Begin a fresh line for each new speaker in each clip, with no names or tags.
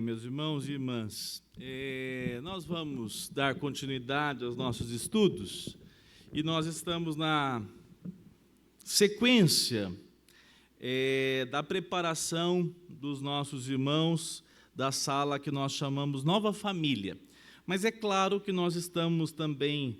Meus irmãos e irmãs, nós vamos dar continuidade aos nossos estudos e nós estamos na sequência da preparação dos nossos irmãos da sala que nós chamamos Nova Família. Mas é claro que nós estamos também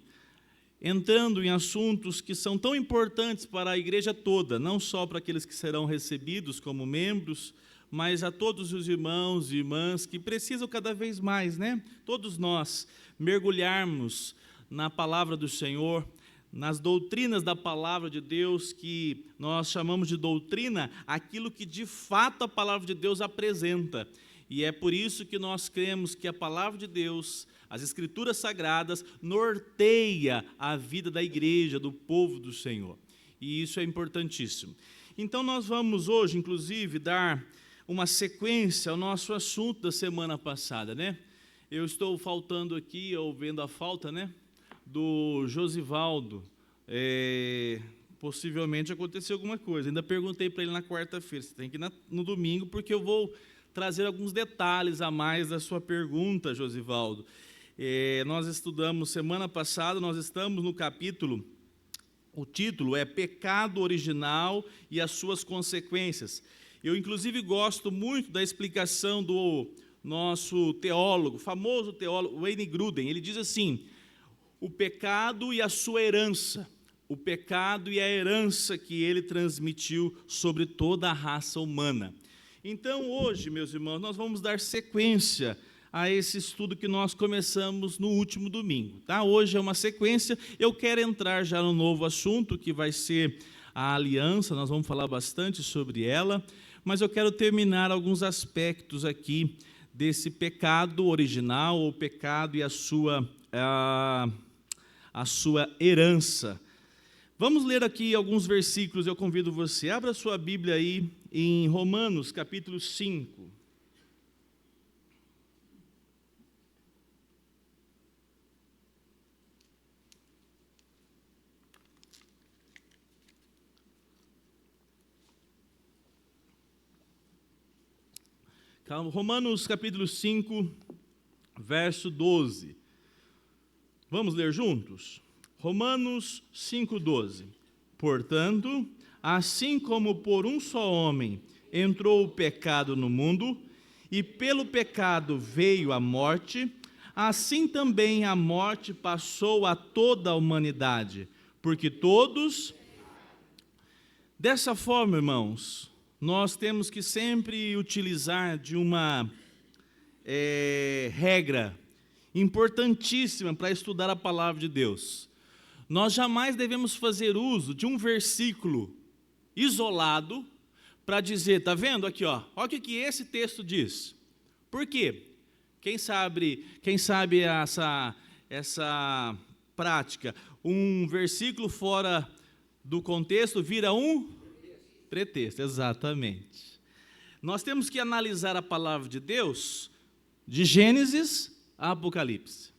entrando em assuntos que são tão importantes para a igreja toda, não só para aqueles que serão recebidos como membros, mas a todos os irmãos e irmãs que precisam cada vez mais, todos nós, mergulharmos na palavra do Senhor, nas doutrinas da palavra de Deus, que nós chamamos de doutrina, aquilo que de fato a palavra de Deus apresenta. E é por isso que nós cremos que a palavra de Deus, as Escrituras Sagradas, norteia a vida da igreja, do povo do Senhor. E isso é importantíssimo. Então nós vamos hoje, inclusive, dar uma sequência ao nosso assunto da semana passada, Eu estou faltando aqui, ou vendo a falta, do Josivaldo. Possivelmente aconteceu alguma coisa. Ainda perguntei para ele na quarta-feira, você tem que ir no domingo, porque eu vou trazer alguns detalhes a mais da sua pergunta, Josivaldo. Nós estudamos semana passada, nós estamos no capítulo, o título é Pecado Original e as Suas Consequências. Eu, inclusive, gosto muito da explicação do nosso teólogo, famoso teólogo, Wayne Grudem. Ele diz assim, o pecado e a sua herança, o pecado e a herança que ele transmitiu sobre toda a raça humana. Então, hoje, meus irmãos, nós vamos dar sequência a esse estudo que nós começamos no último domingo. Hoje é uma sequência, eu quero entrar já no novo assunto, que vai ser a aliança, nós vamos falar bastante sobre ela, mas eu quero terminar alguns aspectos aqui desse pecado original, o pecado e a sua herança. Vamos ler aqui alguns versículos, eu convido você, abra sua Bíblia aí em Romanos, capítulo 5. Romanos capítulo 5, verso 12. Vamos ler juntos? Romanos 5, 12. Portanto, assim como por um só homem entrou o pecado no mundo, e pelo pecado veio a morte, assim também a morte passou a toda a humanidade, porque todos... Dessa forma, irmãos, nós temos que sempre utilizar de uma regra importantíssima para estudar a palavra de Deus. Nós jamais devemos fazer uso de um versículo isolado para dizer, está vendo aqui, olha o que esse texto diz. Por quê? Quem sabe essa prática, um versículo fora do contexto vira um pretexto, exatamente. Nós temos que analisar a palavra de Deus de Gênesis a Apocalipse.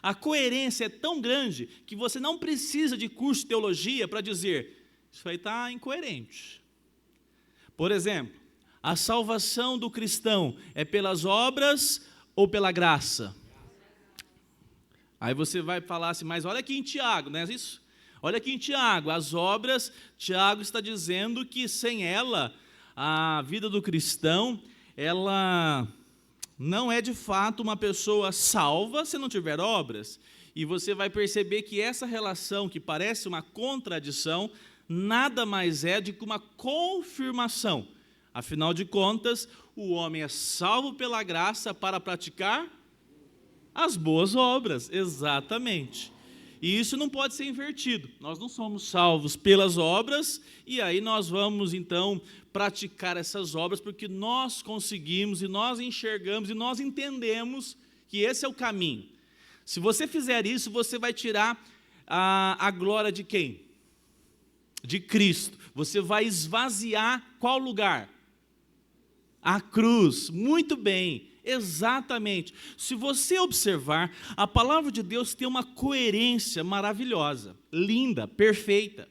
A coerência é tão grande que você não precisa de curso de teologia para dizer, isso aí está incoerente. Por exemplo, a salvação do cristão é pelas obras ou pela graça? Aí você vai falar assim, mas olha aqui em Tiago, não é isso? Olha aqui em Tiago, as obras, Tiago está dizendo que sem ela, a vida do cristão, ela não é de fato uma pessoa salva se não tiver obras. E você vai perceber que essa relação, que parece uma contradição, nada mais é do que uma confirmação. Afinal de contas, o homem é salvo pela graça para praticar as boas obras, exatamente. E isso não pode ser invertido. Nós não somos salvos pelas obras, e aí nós vamos, então, praticar essas obras, porque nós conseguimos, e nós enxergamos, e nós entendemos que esse é o caminho. Se você fizer isso, você vai tirar a glória de quem? De Cristo. Você vai esvaziar qual lugar? A cruz. Muito bem. Exatamente. Se você observar, a palavra de Deus tem uma coerência maravilhosa, linda, perfeita.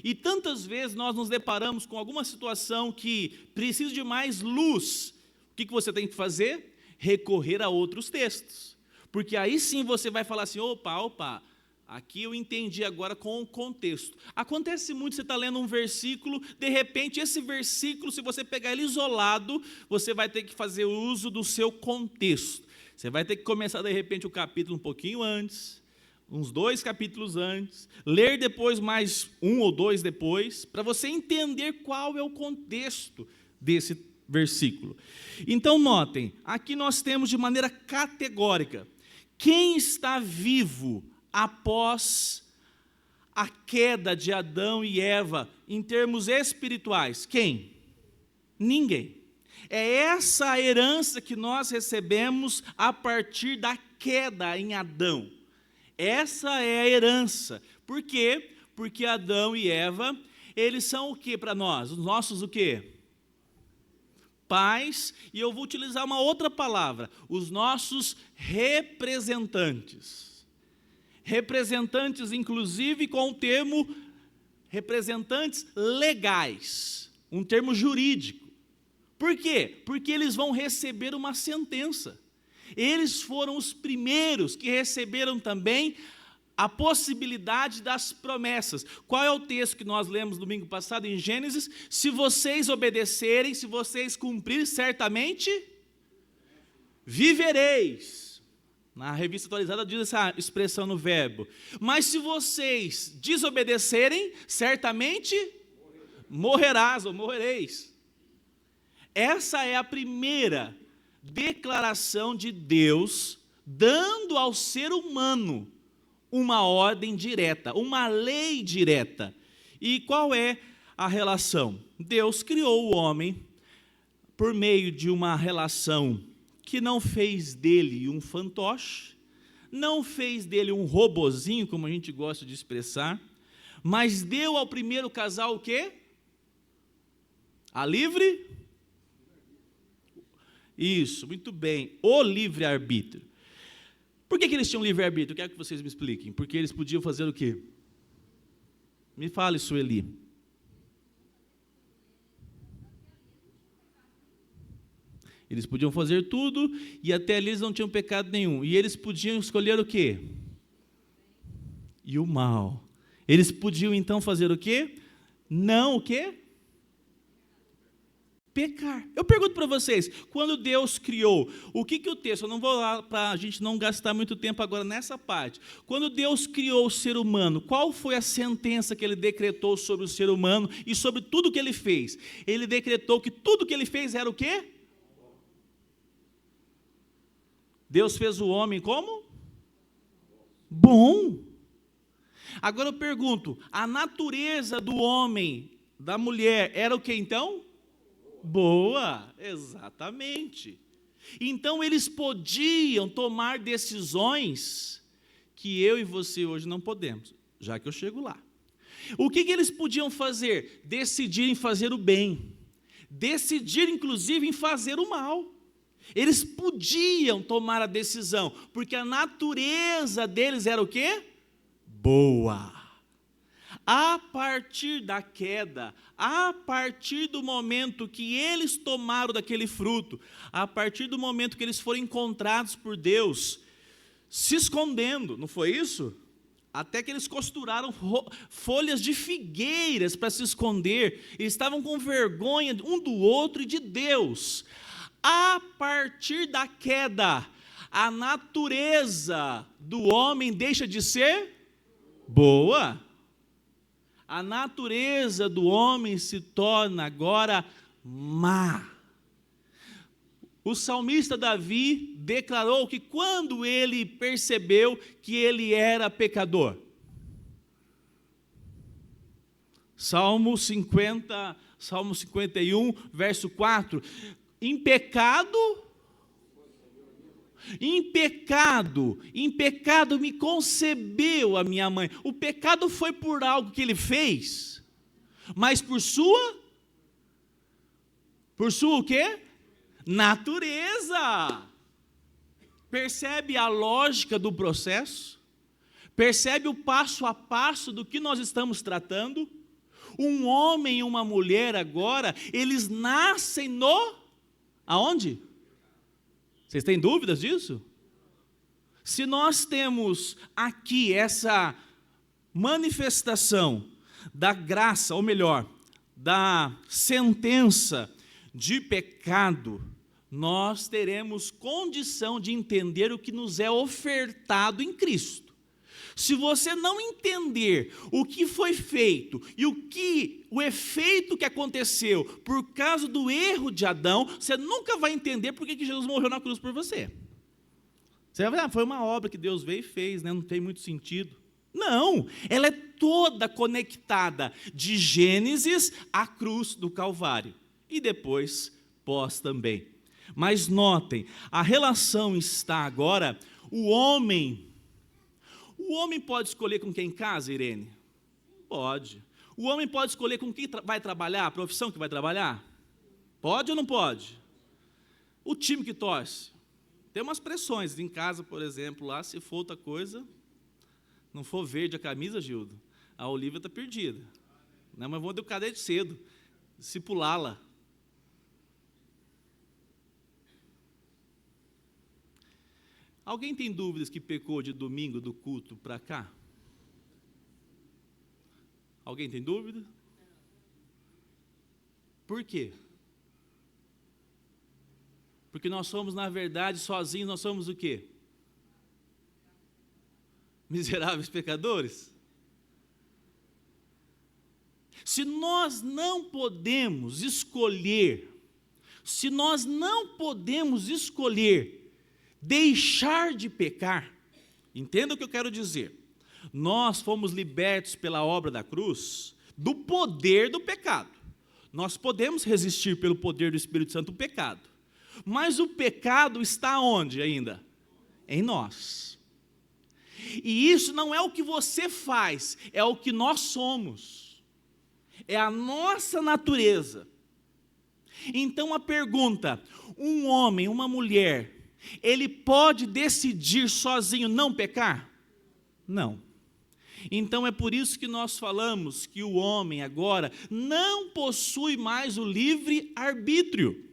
E tantas vezes nós nos deparamos com alguma situação que precisa de mais luz. O que você tem que fazer? recorrer a outros textos. Porque aí sim você vai falar assim, opa, aqui eu entendi agora com o contexto. Acontece muito, você está lendo um versículo, de repente esse versículo, se você pegar ele isolado, você vai ter que fazer uso do seu contexto. Você vai ter que começar, de repente, o capítulo um pouquinho antes, uns 2 capítulos antes, ler depois mais 1 ou 2 depois, para você entender qual é o contexto desse versículo. Então, notem, aqui nós temos de maneira categórica, quem está vivo após a queda de Adão e Eva, em termos espirituais? Quem? Ninguém. É essa a herança que nós recebemos a partir da queda em Adão. Essa é a herança. Por quê? Porque Adão e Eva, eles são o que para nós? Os nossos o quê? Pais, e eu vou utilizar uma outra palavra, os nossos representantes. Representantes, inclusive, com o termo representantes legais, um termo jurídico. Por quê? Porque eles vão receber uma sentença. Eles foram os primeiros que receberam também a possibilidade das promessas. Qual é o texto que nós lemos domingo passado em Gênesis? Se vocês obedecerem, se vocês cumprirem, certamente vivereis. Na revista atualizada diz essa expressão no verbo. Mas se vocês desobedecerem, certamente morrerás ou morrereis. Essa é a primeira declaração de Deus dando ao ser humano uma ordem direta, uma lei direta. E qual é a relação? Deus criou o homem por meio de uma relação que não fez dele um fantoche, não fez dele um robozinho, como a gente gosta de expressar, mas deu ao primeiro casal o quê? A livre? Isso, muito bem, o livre-arbítrio. Por que eles tinham livre-arbítrio? Eu quero que vocês me expliquem. Porque eles podiam fazer o quê? Me fale, Sueli. Eles podiam fazer tudo e até ali eles não tinham pecado nenhum. E eles podiam escolher o quê? E o mal. Eles podiam então fazer o quê? Não o quê? Pecar. Eu pergunto para vocês, quando Deus criou, o que o texto, eu não vou lá para a gente não gastar muito tempo agora nessa parte, quando Deus criou o ser humano, qual foi a sentença que Ele decretou sobre o ser humano e sobre tudo que Ele fez? Ele decretou que tudo que Ele fez era o quê? Deus fez o homem como? Bom. Agora eu pergunto, a natureza do homem, da mulher, era o que então? Boa, exatamente. Então eles podiam tomar decisões que eu e você hoje não podemos, já que eu chego lá. O que eles podiam fazer? Decidir em fazer o bem, decidir inclusive em fazer o mal. Eles podiam tomar a decisão, porque a natureza deles era o quê? Boa. A partir da queda, a partir do momento que eles tomaram daquele fruto, a partir do momento que eles foram encontrados por Deus, se escondendo, não foi isso? Até que eles costuraram folhas de figueiras para se esconder, eles estavam com vergonha um do outro e de Deus. A partir da queda, a natureza do homem deixa de ser boa. A natureza do homem se torna agora má. O salmista Davi declarou que quando ele percebeu que ele era pecador. Salmo 51, verso 4. Em pecado me concebeu a minha mãe. O pecado foi por algo que ele fez, mas por sua o quê? Natureza. Percebe a lógica do processo? Percebe o passo a passo do que nós estamos tratando? Um homem e uma mulher agora, eles nascem aonde? Vocês têm dúvidas disso? Se nós temos aqui essa manifestação da graça, ou melhor, da sentença de pecado, nós teremos condição de entender o que nos é ofertado em Cristo. Se você não entender o que foi feito e o efeito que aconteceu por causa do erro de Adão, você nunca vai entender por que Jesus morreu na cruz por você. Você vai falar, foi uma obra que Deus veio e fez, né? Não tem muito sentido. Não, ela é toda conectada de Gênesis à cruz do Calvário e depois pós também. Mas notem, a relação está agora, o homem pode escolher com quem casa, Irene? Pode. O homem pode escolher com quem vai trabalhar, a profissão que vai trabalhar? Pode ou não pode? O time que torce? Tem umas pressões, em casa, por exemplo, lá, se for outra coisa, não for verde a camisa, Gildo, a Olivia está perdida. Não, mas vou educar desde cedo, discipulá-la. Alguém tem dúvidas que pecou de domingo do culto para cá? Alguém tem dúvida? Por quê? Porque nós somos, na verdade, sozinhos, nós somos o quê? Miseráveis pecadores? Se nós não podemos escolher deixar de pecar, entenda o que eu quero dizer. Nós fomos libertos pela obra da cruz do poder do pecado. Nós podemos resistir pelo poder do Espírito Santo o pecado. Mas o pecado está onde ainda? Em nós. E isso não é o que você faz, é o que nós somos. É a nossa natureza. Então a pergunta, um homem, uma mulher, ele pode decidir sozinho não pecar? Não. Então é por isso que nós falamos que o homem agora não possui mais o livre-arbítrio.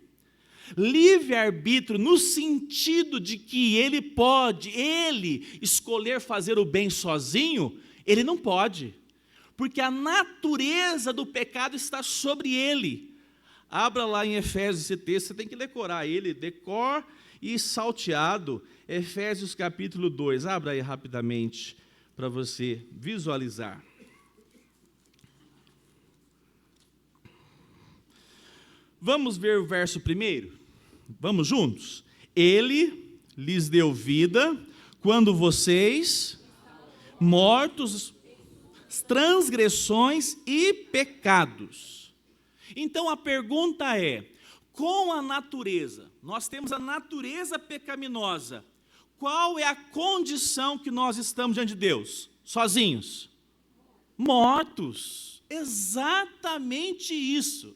Livre-arbítrio no sentido de que ele escolher fazer o bem sozinho, ele não pode. Porque a natureza do pecado está sobre ele. Abra lá em Efésios esse texto, você tem que decorar ele, decor e salteado, Efésios capítulo 2, abra aí rapidamente para você visualizar. Vamos ver o verso primeiro? Vamos juntos? Ele lhes deu vida quando vocês, mortos, transgressões e pecados. Então a pergunta é, com a natureza, nós temos a natureza pecaminosa, qual é a condição que nós estamos diante de Deus? Sozinhos? Mortos. Exatamente isso.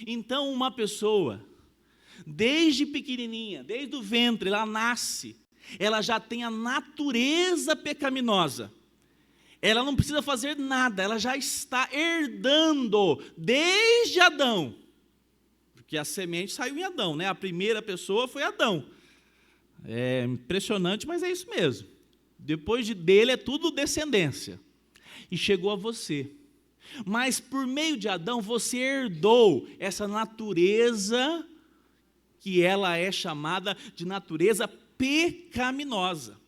Então uma pessoa, desde pequenininha, desde o ventre, ela nasce, ela já tem a natureza pecaminosa. Ela não precisa fazer nada, ela já está herdando desde Adão. Porque a semente saiu em Adão, né? A primeira pessoa foi Adão. É impressionante, mas é isso mesmo. Depois dele é tudo descendência. E chegou a você. Mas por meio de Adão você herdou essa natureza que ela é chamada de natureza pecaminosa.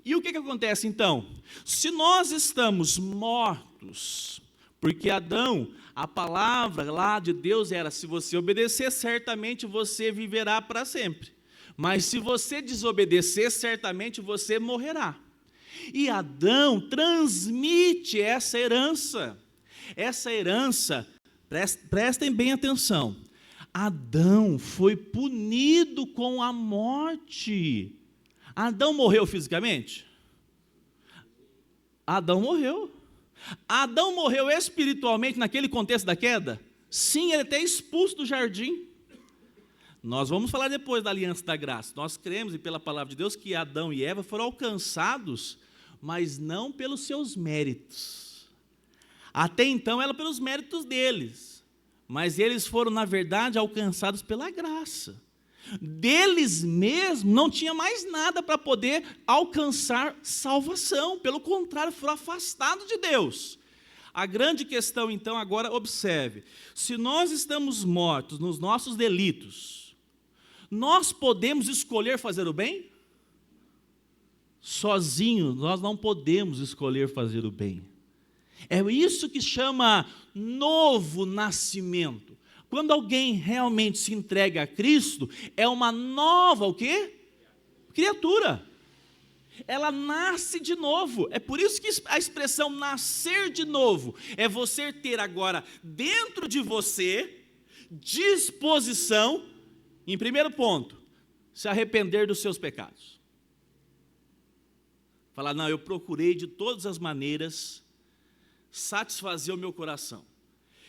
E o que acontece então? Se nós estamos mortos, porque Adão, a palavra lá de Deus era, se você obedecer, certamente você viverá para sempre. Mas se você desobedecer, certamente você morrerá. E Adão transmite essa herança. Essa herança, prestem bem atenção, Adão foi punido com a morte. Adão morreu fisicamente? Adão morreu. Adão morreu espiritualmente naquele contexto da queda? Sim, ele até expulso do jardim. Nós vamos falar depois da aliança da graça. Nós cremos, e pela palavra de Deus, que Adão e Eva foram alcançados, mas não pelos seus méritos. Até então era pelos méritos deles, mas eles foram, na verdade, alcançados pela graça. Deles mesmos não tinha mais nada para poder alcançar salvação. Pelo contrário, foram afastados de Deus. A grande questão, então, agora observe. Se nós estamos mortos nos nossos delitos, nós podemos escolher fazer o bem? Sozinhos, nós não podemos escolher fazer o bem. É isso que chama novo nascimento. Quando alguém realmente se entrega a Cristo, é uma nova, o quê? Criatura. Ela nasce de novo. É por isso que a expressão nascer de novo é você ter agora dentro de você disposição, em primeiro ponto, se arrepender dos seus pecados. Falar, não, eu procurei de todas as maneiras satisfazer o meu coração.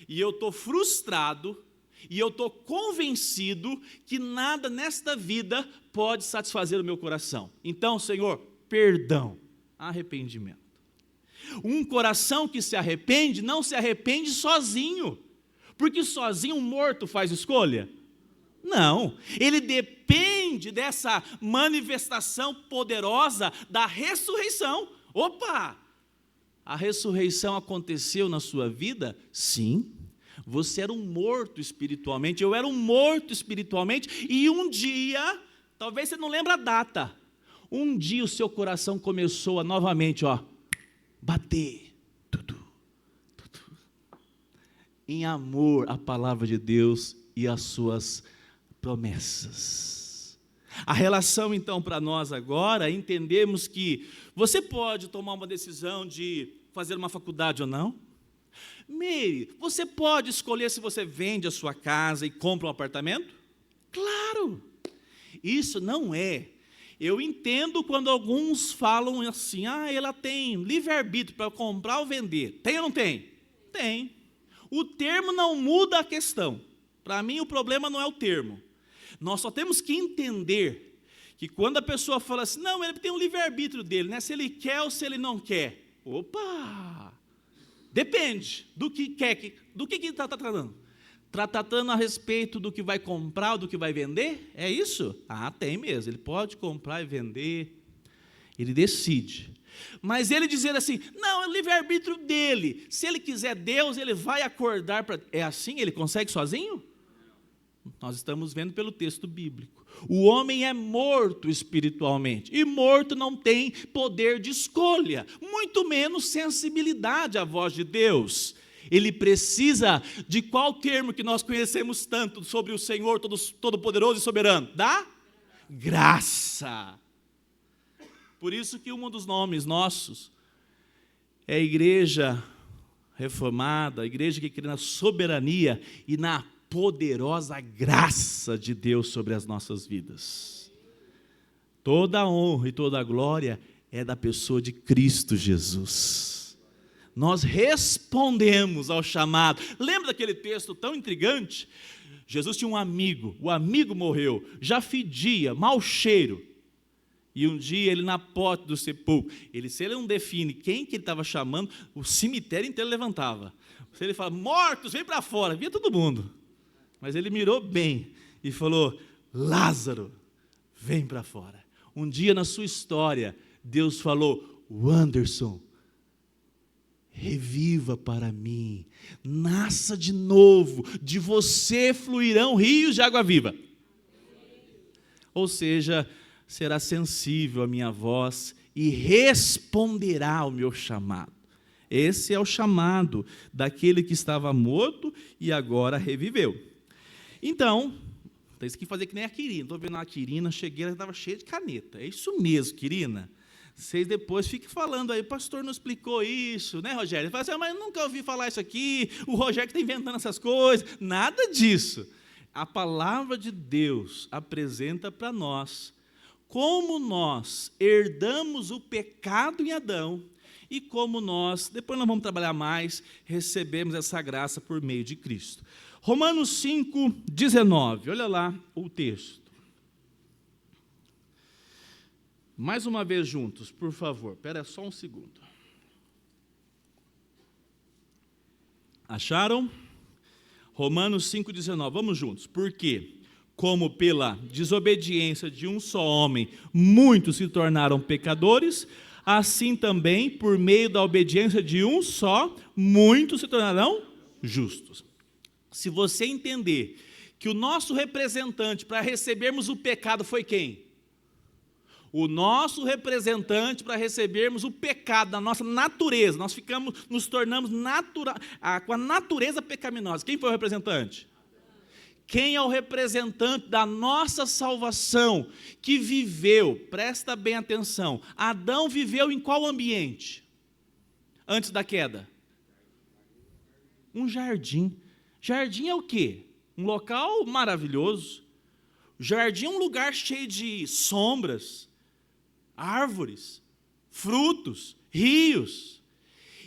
E eu estou frustrado, e eu estou convencido que nada nesta vida pode satisfazer o meu coração. Então, Senhor, perdão, arrependimento. Um coração que se arrepende, não se arrepende sozinho. Porque sozinho um morto faz escolha? Não, ele depende dessa manifestação poderosa da ressurreição. Opa! A ressurreição aconteceu na sua vida? Sim. Você era um morto espiritualmente, eu era um morto espiritualmente, e um dia, talvez você não lembre a data, um dia o seu coração começou a novamente, bater, em amor à palavra de Deus e às suas promessas. A relação então para nós agora, entendemos que você pode tomar uma decisão de fazer uma faculdade ou não. Meire, você pode escolher se você vende a sua casa e compra um apartamento? Claro, isso não é. Eu entendo quando alguns falam assim, ela tem livre-arbítrio para comprar ou vender. Tem ou não tem? Tem. O termo não muda a questão. Para mim o problema não é o termo. Nós só temos que entender que quando a pessoa fala assim, não, ele tem um livre-arbítrio dele, né? Se ele quer ou se ele não quer. Opa! Depende do que quer, do que está tratando. Está tratando a respeito do que vai comprar ou do que vai vender? É isso? Tem mesmo. Ele pode comprar e vender. Ele decide. Mas ele dizer assim, não, é o livre-arbítrio dele. Se ele quiser Deus, ele vai acordar para... É assim? Ele consegue sozinho? Nós estamos vendo pelo texto bíblico. O homem é morto espiritualmente, e morto não tem poder de escolha, muito menos sensibilidade à voz de Deus. Ele precisa de qual termo que nós conhecemos tanto sobre o Senhor Todo-Poderoso e Soberano? Da graça. Por isso que um dos nomes nossos é a Igreja Reformada, a igreja que crê na soberania e na poderosa graça de Deus sobre as nossas vidas. Toda a honra e toda a glória é da pessoa de Cristo Jesus. Nós respondemos ao chamado. Lembra daquele texto tão intrigante? Jesus tinha um amigo, o amigo morreu, já fedia, mau cheiro. E um dia ele na porta do sepulcro, se ele não define quem que ele estava chamando, o cemitério inteiro levantava. Se ele fala, mortos, vem para fora, via todo mundo. Mas ele mirou bem e falou, Lázaro, vem para fora. Um dia na sua história, Deus falou, Wanderson, reviva para mim, nasça de novo, de você fluirão rios de água viva. Ou seja, será sensível à minha voz e responderá ao meu chamado. Esse é o chamado daquele que estava morto e agora reviveu. Então, tem que fazer que nem a Quirina. Estou vendo a Quirina, cheguei, ela estava cheia de caneta. É isso mesmo, Quirina. Vocês depois fiquem falando aí, o pastor não explicou isso, né, Rogério? Ele fala assim, mas eu nunca ouvi falar isso aqui, o Rogério está inventando essas coisas. Nada disso. A palavra de Deus apresenta para nós como nós herdamos o pecado em Adão e como nós, depois nós vamos trabalhar mais, recebemos essa graça por meio de Cristo. Romanos 5:19, olha lá o texto. Mais uma vez juntos, por favor, espera só um segundo. Acharam? Romanos 5:19, vamos juntos. Por quê? como pela desobediência de um só homem, muitos se tornaram pecadores, assim também, por meio da obediência de um só, muitos se tornarão justos. Se você entender que o nosso representante para recebermos o pecado foi quem? O nosso representante para recebermos o pecado da nossa natureza, nos tornamos com a natureza pecaminosa. Quem foi o representante? Quem é o representante da nossa salvação, que viveu, presta bem atenção, Adão viveu em qual ambiente? Antes da queda? Um jardim. Jardim é o quê? Um local maravilhoso. Jardim é um lugar cheio de sombras, árvores, frutos, rios.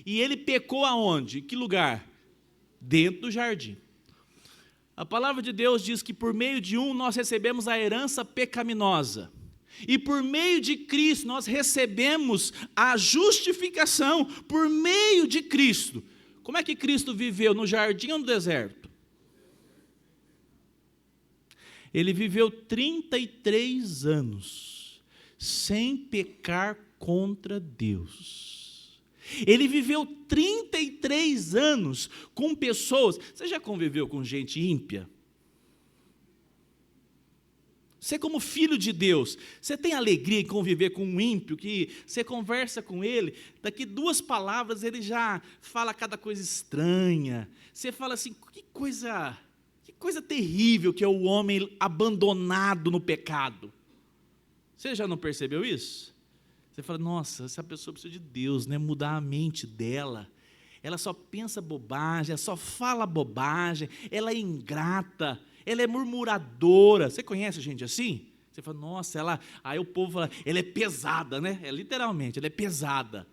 E ele pecou aonde? Em que lugar? Dentro do jardim. A palavra de Deus diz que por meio de um nós recebemos a herança pecaminosa. E por meio de Cristo nós recebemos a justificação por meio de Cristo. Como é que Cristo viveu? No jardim ou no deserto? Ele viveu 33 anos sem pecar contra Deus. Ele viveu 33 anos com pessoas. Você já conviveu com gente ímpia? Você, como filho de Deus, você tem alegria em conviver com um ímpio, que você conversa com ele, daqui 2 palavras ele já fala cada coisa estranha. Você fala assim, que coisa terrível que é o homem abandonado no pecado. Você já não percebeu isso? Você fala, nossa, essa pessoa precisa de Deus, né? Mudar a mente dela. Ela só pensa bobagem, ela só fala bobagem, ela é ingrata, ela é murmuradora. Você conhece gente assim? Você fala, nossa, ela... Aí o povo fala, ela é pesada, né? Literalmente, ela é pesada.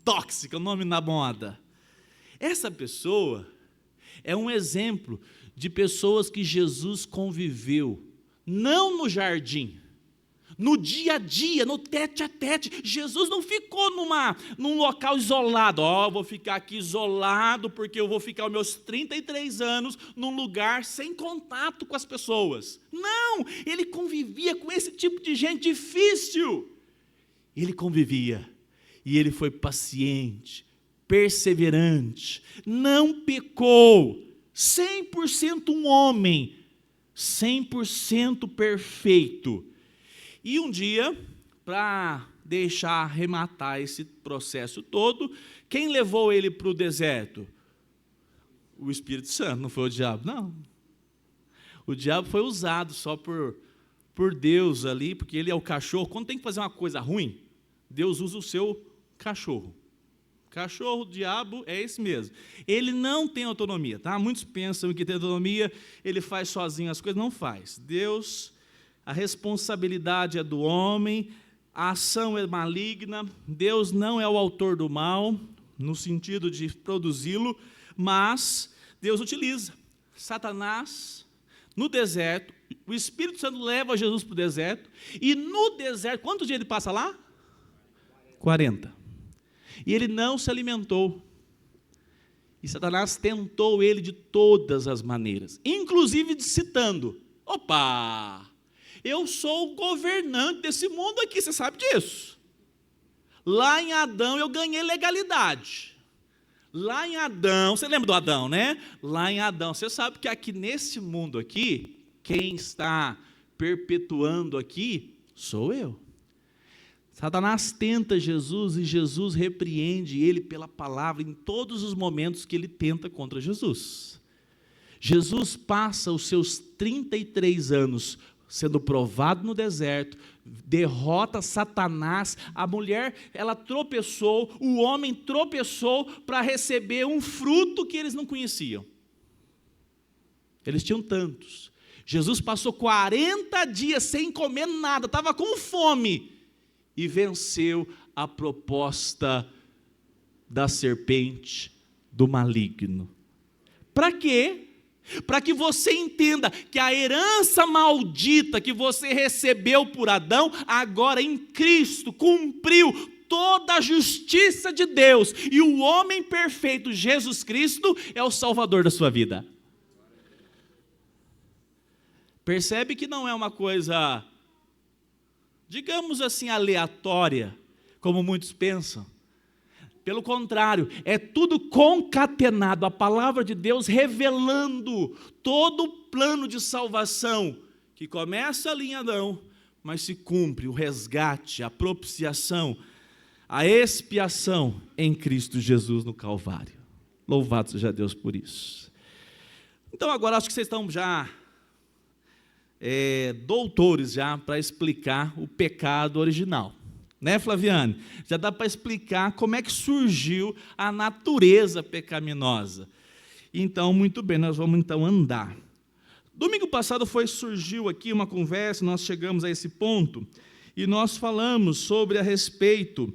Tóxica, o nome na moda. Essa pessoa é um exemplo de pessoas que Jesus conviveu, não no jardim, no dia a dia, no tete a tete. Jesus não ficou num local isolado. Vou ficar aqui isolado porque eu vou ficar os meus 33 anos num lugar sem contato com as pessoas. Não, ele convivia com esse tipo de gente difícil. Ele convivia e ele foi paciente, perseverante, não pecou, 100% um homem, 100% perfeito. E um dia, para arrematar esse processo todo, quem levou ele para o deserto? O Espírito Santo, não foi o diabo, não. O diabo foi usado só por Deus ali, porque ele é o cachorro. Quando tem que fazer uma coisa ruim, Deus usa o seu cachorro. Cachorro, diabo, é esse mesmo. Ele não tem autonomia, tá? Muitos pensam que tem autonomia, ele faz sozinho as coisas, não faz. Deus... A responsabilidade é do homem, a ação é maligna, Deus não é o autor do mal, no sentido de produzi-lo, mas Deus utiliza. Satanás, no deserto, o Espírito Santo leva Jesus para o deserto, e no deserto, quantos dias ele passa lá? 40. E ele não se alimentou. E Satanás tentou ele de todas as maneiras, inclusive citando, eu sou o governante desse mundo aqui, você sabe disso. Lá em Adão eu ganhei legalidade. Lá em Adão, você lembra do Adão, né? Lá em Adão, você sabe que aqui nesse mundo aqui, quem está perpetuando aqui sou eu. Satanás tenta Jesus e Jesus repreende ele pela palavra em todos os momentos que ele tenta contra Jesus. Jesus passa os seus 33 anos sendo provado no deserto, derrota Satanás, a mulher, ela tropeçou, o homem tropeçou para receber um fruto que eles não conheciam. Eles tinham tantos. Jesus passou 40 dias sem comer nada, estava com fome, e venceu a proposta da serpente, do maligno. Para quê? Para que você entenda que a herança maldita que você recebeu por Adão, agora em Cristo cumpriu toda a justiça de Deus, e o homem perfeito, Jesus Cristo, é o Salvador da sua vida. Percebe que não é uma coisa, digamos assim, aleatória, como muitos pensam. Pelo contrário, é tudo concatenado, a palavra de Deus revelando todo o plano de salvação, que começa ali em Adão, mas se cumpre o resgate, a propiciação, a expiação em Cristo Jesus no Calvário. Louvado seja Deus por isso. Então agora acho que vocês estão já doutores já para explicar o pecado original. Né, Flaviane? Já dá para explicar como é que surgiu a natureza pecaminosa. Então, muito bem, nós vamos então andar. Domingo passado surgiu aqui uma conversa, nós chegamos a esse ponto, e nós falamos sobre a respeito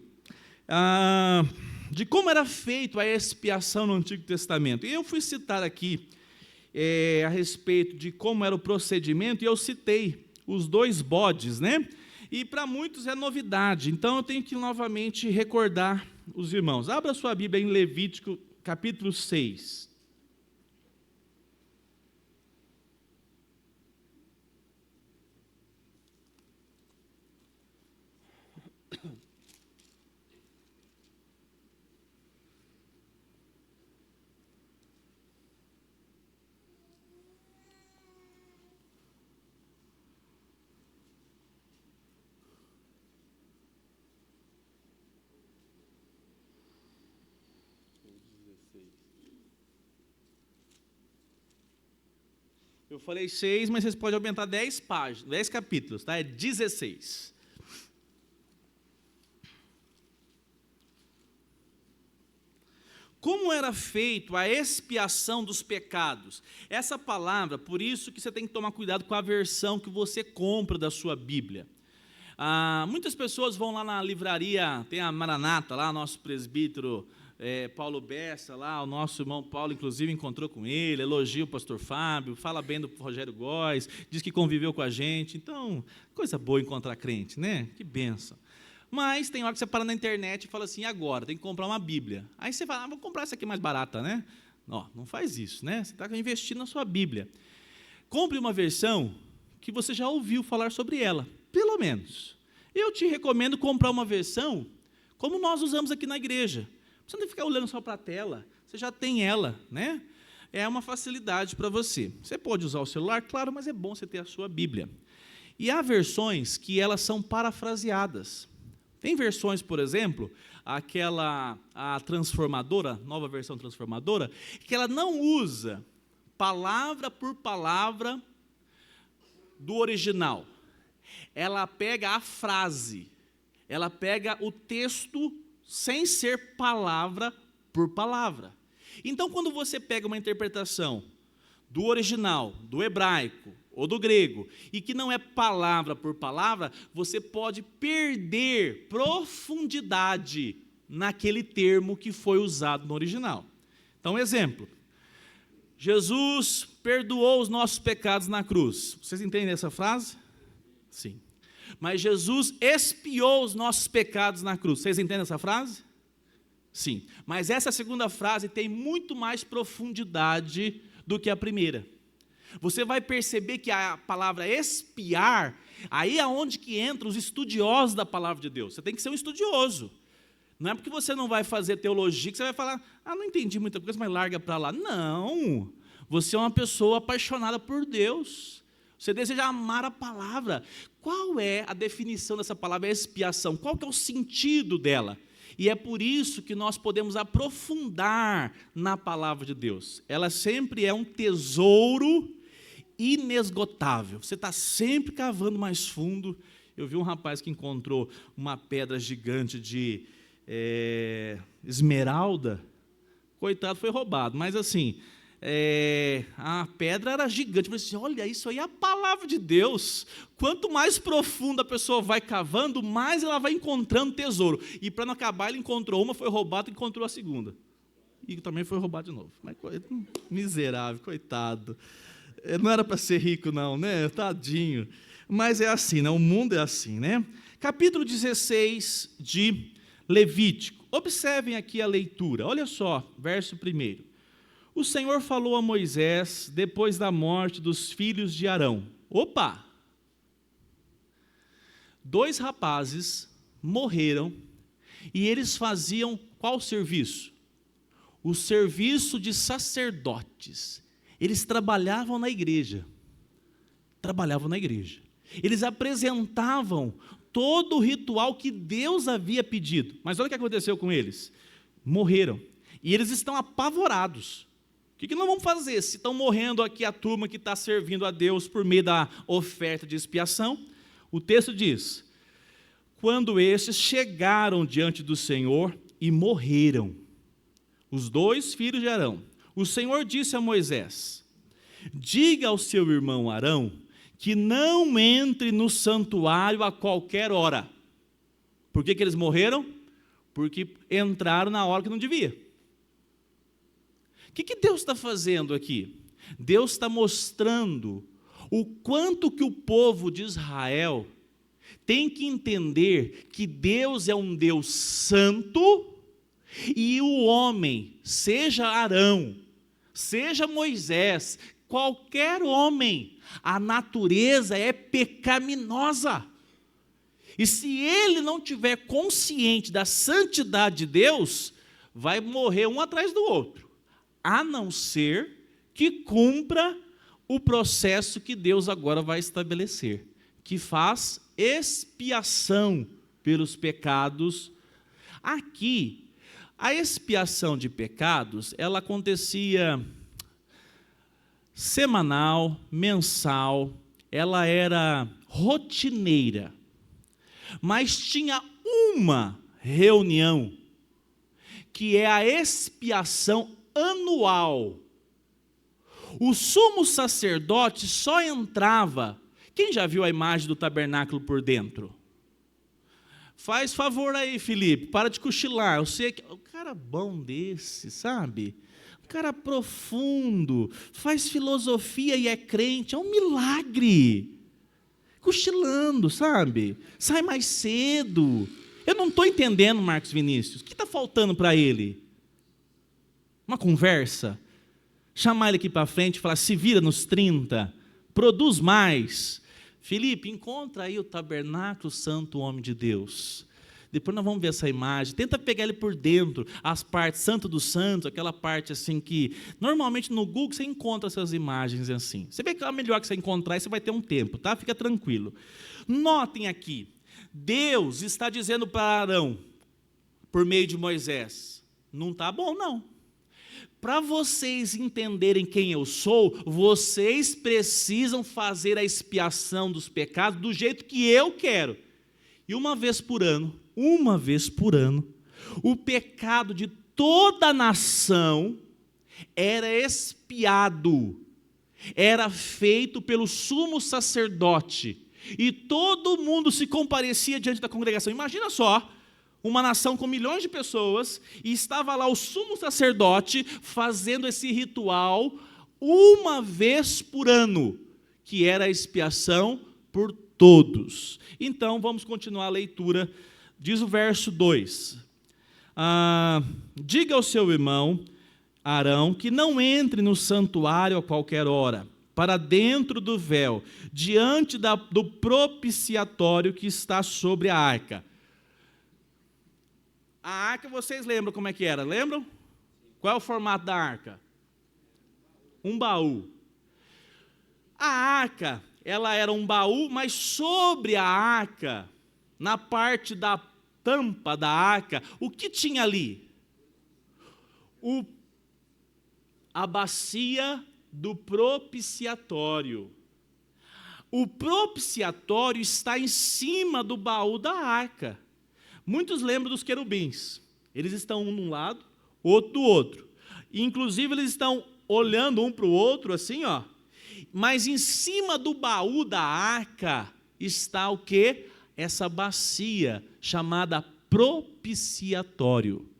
de como era feito a expiação no Antigo Testamento. E eu fui citar aqui a respeito de como era o procedimento, e eu citei os 2 bodes, né? E para muitos é novidade, então eu tenho que novamente recordar os irmãos. Abra sua Bíblia em Levítico, capítulo 6. Eu falei 6, mas vocês podem aumentar 10 páginas, 10 capítulos, tá? É 16. Como era feito a expiação dos pecados? Essa palavra, por isso que você tem que tomar cuidado com a versão que você compra da sua Bíblia. Muitas pessoas vão lá na livraria, tem a Maranata, lá nosso presbítero Paulo Bessa, lá o nosso irmão Paulo, inclusive, encontrou com ele, elogia o pastor Fábio, fala bem do Rogério Góes, diz que conviveu com a gente. Então, coisa boa encontrar crente, né? Que bênção. Mas tem hora que você para na internet e fala assim, agora, tem que comprar uma Bíblia. Aí você fala, vou comprar essa aqui mais barata, né? Não faz isso, né? Você está investindo na sua Bíblia. Compre uma versão que você já ouviu falar sobre ela, pelo menos. Eu te recomendo comprar uma versão como nós usamos aqui na igreja. Você não tem que ficar olhando só para a tela, você já tem ela, né? É uma facilidade para você. Você pode usar o celular, claro, mas é bom você ter a sua Bíblia. E há versões que elas são parafraseadas. Tem versões, por exemplo, a transformadora, nova versão transformadora, que ela não usa palavra por palavra do original. Ela pega a frase, ela pega o texto sem ser palavra por palavra. Então, quando você pega uma interpretação do original, do hebraico ou do grego, e que não é palavra por palavra, você pode perder profundidade naquele termo que foi usado no original. Então, exemplo, Jesus perdoou os nossos pecados na cruz. Vocês entendem essa frase? Sim. Mas Jesus expiou os nossos pecados na cruz. Vocês entendem essa frase? Sim. Mas essa segunda frase tem muito mais profundidade do que a primeira. Você vai perceber que a palavra expiar, aí é onde que entram os estudiosos da palavra de Deus. Você tem que ser um estudioso. Não é porque você não vai fazer teologia que você vai falar, não entendi muita coisa, mas larga para lá. Não. Você é uma pessoa apaixonada por Deus. Você deseja amar a palavra. Qual é a definição dessa palavra expiação? Qual que é o sentido dela? E é por isso que nós podemos aprofundar na palavra de Deus. Ela sempre é um tesouro inesgotável. Você está sempre cavando mais fundo. Eu vi um rapaz que encontrou uma pedra gigante de esmeralda. Coitado, foi roubado. Mas assim, a pedra era gigante. Eu falei assim, olha, isso aí é a palavra de Deus. Quanto mais profunda a pessoa vai cavando, mais ela vai encontrando tesouro. E para não acabar, ele encontrou uma, foi roubado e encontrou a segunda. E também foi roubado de novo. Mas, miserável, coitado. Não era para ser rico não, né? Tadinho. Mas é assim, né? O mundo é assim, né? Capítulo 16 de Levítico. Observem aqui a leitura. Olha só, verso 1. O Senhor falou a Moisés depois da morte dos filhos de Arão. Opa! 2 rapazes morreram e eles faziam qual serviço? O serviço de sacerdotes. Eles trabalhavam na igreja. Eles apresentavam todo o ritual que Deus havia pedido. Mas olha o que aconteceu com eles. Morreram. E eles estão apavorados. O que nós vamos fazer? Se estão morrendo aqui a turma que está servindo a Deus por meio da oferta de expiação, o texto diz: quando estes chegaram diante do Senhor e morreram, os 2 filhos de Arão, o Senhor disse a Moisés: diga ao seu irmão Arão que não entre no santuário a qualquer hora. Por que eles morreram? Porque entraram na hora que não devia. O que Deus está fazendo aqui? Deus está mostrando o quanto que o povo de Israel tem que entender que Deus é um Deus santo e o homem, seja Arão, seja Moisés, qualquer homem, a natureza é pecaminosa. E se ele não tiver consciente da santidade de Deus, vai morrer um atrás do outro, a não ser que cumpra o processo que Deus agora vai estabelecer, que faz expiação pelos pecados. Aqui, a expiação de pecados, ela acontecia semanal, mensal, ela era rotineira, mas tinha uma reunião, que é a expiação anual. O sumo sacerdote só entrava. Quem já viu a imagem do tabernáculo por dentro? Faz favor aí, Felipe, para de cochilar. Eu sei que o cara bom desse, sabe? Um cara profundo, faz filosofia e é crente, é um milagre. Cochilando, sabe? Sai mais cedo. Eu não estou entendendo, Marcos Vinícius. O que está faltando para ele? Uma conversa? Chamar ele aqui para frente e falar: se vira nos 30, produz mais. Felipe, encontra aí o tabernáculo santo, o homem de Deus. Depois nós vamos ver essa imagem. Tenta pegar ele por dentro, as partes, santo dos santos, aquela parte assim que, normalmente no Google você encontra essas imagens assim. Você vê que é melhor que você encontrar e você vai ter um tempo, tá? Fica tranquilo. Notem aqui, Deus está dizendo para Arão, por meio de Moisés: não está bom não. Para vocês entenderem quem eu sou, vocês precisam fazer a expiação dos pecados do jeito que eu quero. E uma vez por ano, o pecado de toda a nação era expiado, era feito pelo sumo sacerdote, e todo mundo se comparecia diante da congregação. Imagina só, uma nação com milhões de pessoas, e estava lá o sumo sacerdote fazendo esse ritual uma vez por ano, que era a expiação por todos. Então, vamos continuar a leitura. Diz o verso 2. Diga ao seu irmão Arão que não entre no santuário a qualquer hora, para dentro do véu, diante do propiciatório que está sobre a arca. A arca, vocês lembram como é que era? Lembram? Qual é o formato da arca? Um baú. A arca, ela era um baú, mas sobre a arca, na parte da tampa da arca, o que tinha ali? A bacia do propiciatório. O propiciatório está em cima do baú da arca. Muitos lembram dos querubins. Eles estão um de um lado, outro do outro. Inclusive, eles estão olhando um para o outro, assim, ó. Mas em cima do baú da arca está o quê? Essa bacia chamada propiciatório.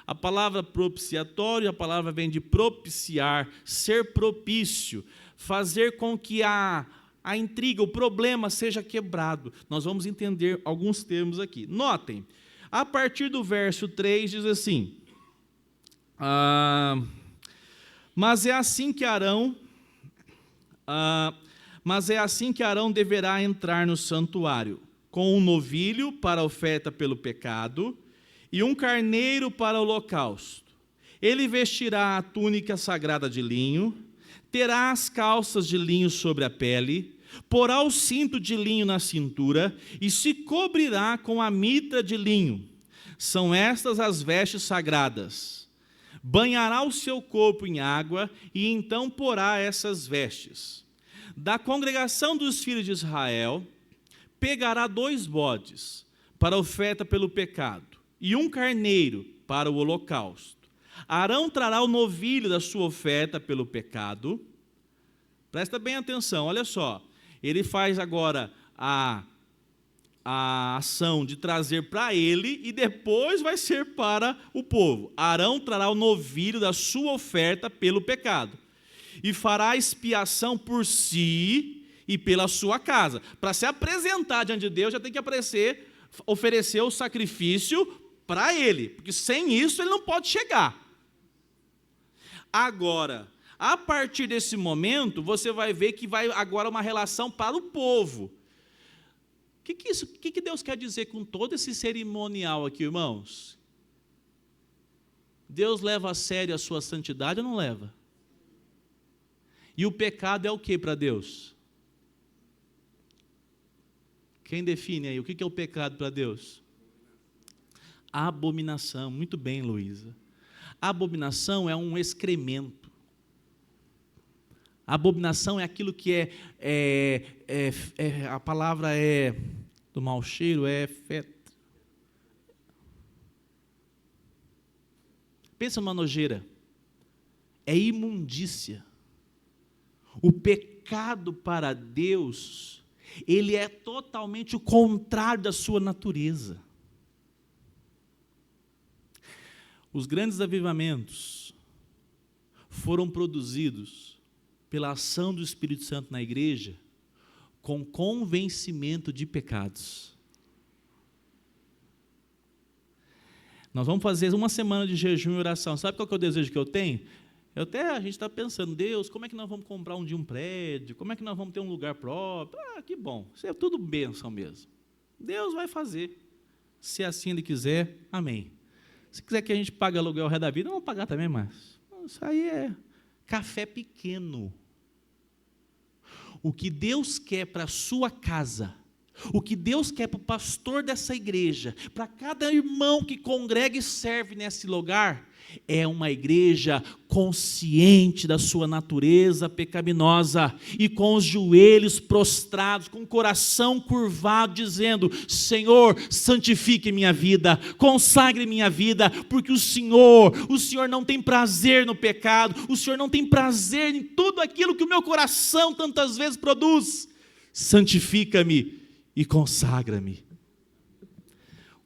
A palavra propiciatório, a palavra vem de propiciar, ser propício, fazer com que a intriga, o problema seja quebrado. Nós vamos entender alguns termos aqui. Notem, a partir do verso 3 diz assim: mas é assim que Arão Mas é assim que Arão deverá entrar no santuário, com um novilho para a oferta pelo pecado e um carneiro para o holocausto. Ele vestirá a túnica sagrada de linho, terá as calças de linho sobre a pele, porá o cinto de linho na cintura e se cobrirá com a mitra de linho. São estas as vestes sagradas. Banhará o seu corpo em água e então porá essas vestes. Da congregação dos filhos de Israel, pegará 2 bodes para a oferta pelo pecado e um carneiro para o holocausto. Arão trará o novilho da sua oferta pelo pecado. Presta bem atenção, olha só. Ele faz agora a ação de trazer para ele e depois vai ser para o povo. Arão trará o novilho da sua oferta pelo pecado e fará expiação por si e pela sua casa. Para se apresentar diante de Deus, já tem que oferecer o sacrifício para ele, porque sem isso ele não pode chegar. Agora, a partir desse momento, você vai ver que vai agora uma relação para o povo. O que Deus quer dizer com todo esse cerimonial aqui, irmãos? Deus leva a sério a sua santidade ou não leva? E o pecado é o que para Deus? Quem define aí? O que é o pecado para Deus? Abominação. Muito bem, Luísa. Abominação é um excremento. Abominação é aquilo que a palavra do mau cheiro, feto. Pensa numa nojeira. É imundícia. O pecado para Deus, ele é totalmente o contrário da sua natureza. Os grandes avivamentos foram produzidos pela ação do Espírito Santo na igreja com convencimento de pecados. Nós vamos fazer uma semana de jejum e oração. Sabe qual que é o desejo que eu tenho? A gente está pensando, Deus, como é que nós vamos comprar um prédio? Como é que nós vamos ter um lugar próprio? Que bom, isso é tudo bênção mesmo. Deus vai fazer, se assim Ele quiser, amém. Se quiser que a gente pague aluguel ao resto da vida, vamos pagar também mais. Isso aí é café pequeno. O que Deus quer para a sua casa, o que Deus quer para o pastor dessa igreja, para cada irmão que congrega e serve nesse lugar, é uma igreja consciente da sua natureza pecaminosa e com os joelhos prostrados, com o coração curvado, dizendo: Senhor, santifique minha vida, consagre minha vida, porque o Senhor não tem prazer no pecado, o Senhor não tem prazer em tudo aquilo que o meu coração tantas vezes produz. Santifica-me e consagra-me.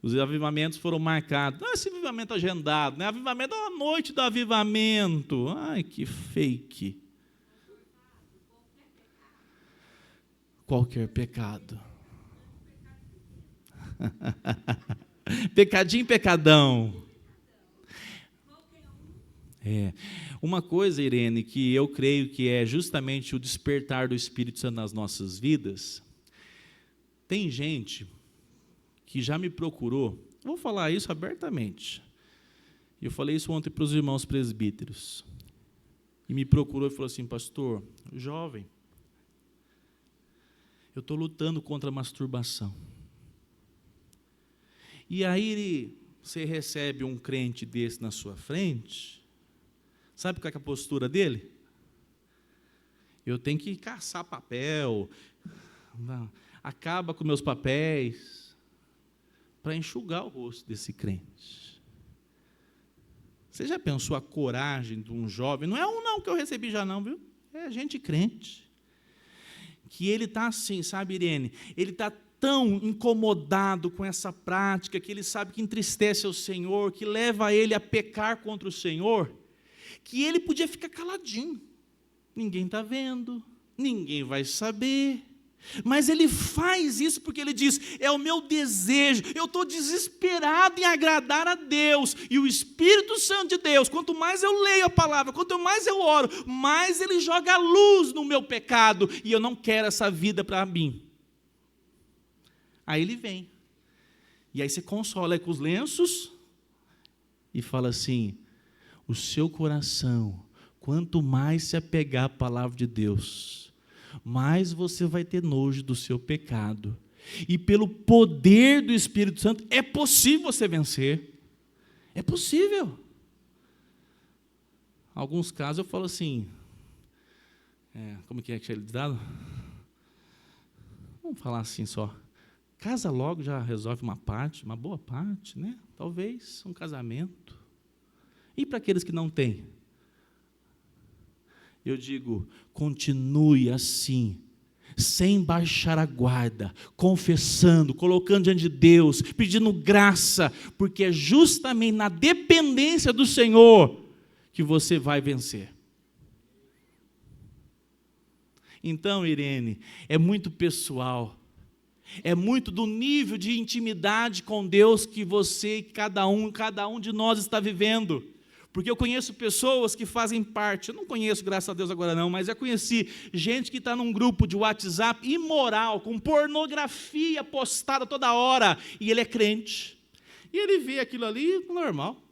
Os avivamentos foram marcados. Não é esse avivamento agendado, né? Avivamento é a noite do avivamento. Ai, que fake. Qualquer pecado. Pecadinho, pecadão. Uma coisa, Irene, que eu creio que é justamente o despertar do Espírito Santo nas nossas vidas. Tem gente que já me procurou, vou falar isso abertamente, eu falei isso ontem para os irmãos presbíteros, e me procurou e falou assim: pastor, jovem, eu estou lutando contra a masturbação. E aí você recebe um crente desse na sua frente, sabe qual é a postura dele? Eu tenho que caçar papel, acaba com meus papéis, para enxugar o rosto desse crente. Você já pensou a coragem de um jovem? Não é um não que eu recebi já não, viu? É gente crente. Que ele está assim, sabe, Irene? Ele está tão incomodado com essa prática, que ele sabe que entristece ao Senhor, que leva ele a pecar contra o Senhor, que ele podia ficar caladinho. Ninguém está vendo, ninguém vai saber. Mas ele faz isso porque ele diz, é o meu desejo, eu estou desesperado em agradar a Deus, e o Espírito Santo de Deus, quanto mais eu leio a palavra, quanto mais eu oro, mais ele joga luz no meu pecado, e eu não quero essa vida para mim. Aí ele vem, e aí você consola com os lenços, e fala assim, o seu coração, quanto mais se apegar à palavra de Deus, mais você vai ter nojo do seu pecado. E pelo poder do Espírito Santo, é possível você vencer. É possível. Alguns casos eu falo assim, como que é que ele dado? Vamos falar assim só. Casa logo já resolve uma parte, uma boa parte, né? Talvez um casamento. E para aqueles que não têm? Eu digo, continue assim, sem baixar a guarda, confessando, colocando diante de Deus, pedindo graça, porque é justamente na dependência do Senhor que você vai vencer. Então, Irene, é muito pessoal, é muito do nível de intimidade com Deus que você, cada um de nós está vivendo. Porque eu conheço pessoas que fazem parte, eu não conheço, graças a Deus agora não, mas já conheci gente que está num grupo de WhatsApp imoral, com pornografia postada toda hora, e ele é crente. E ele vê aquilo ali normal.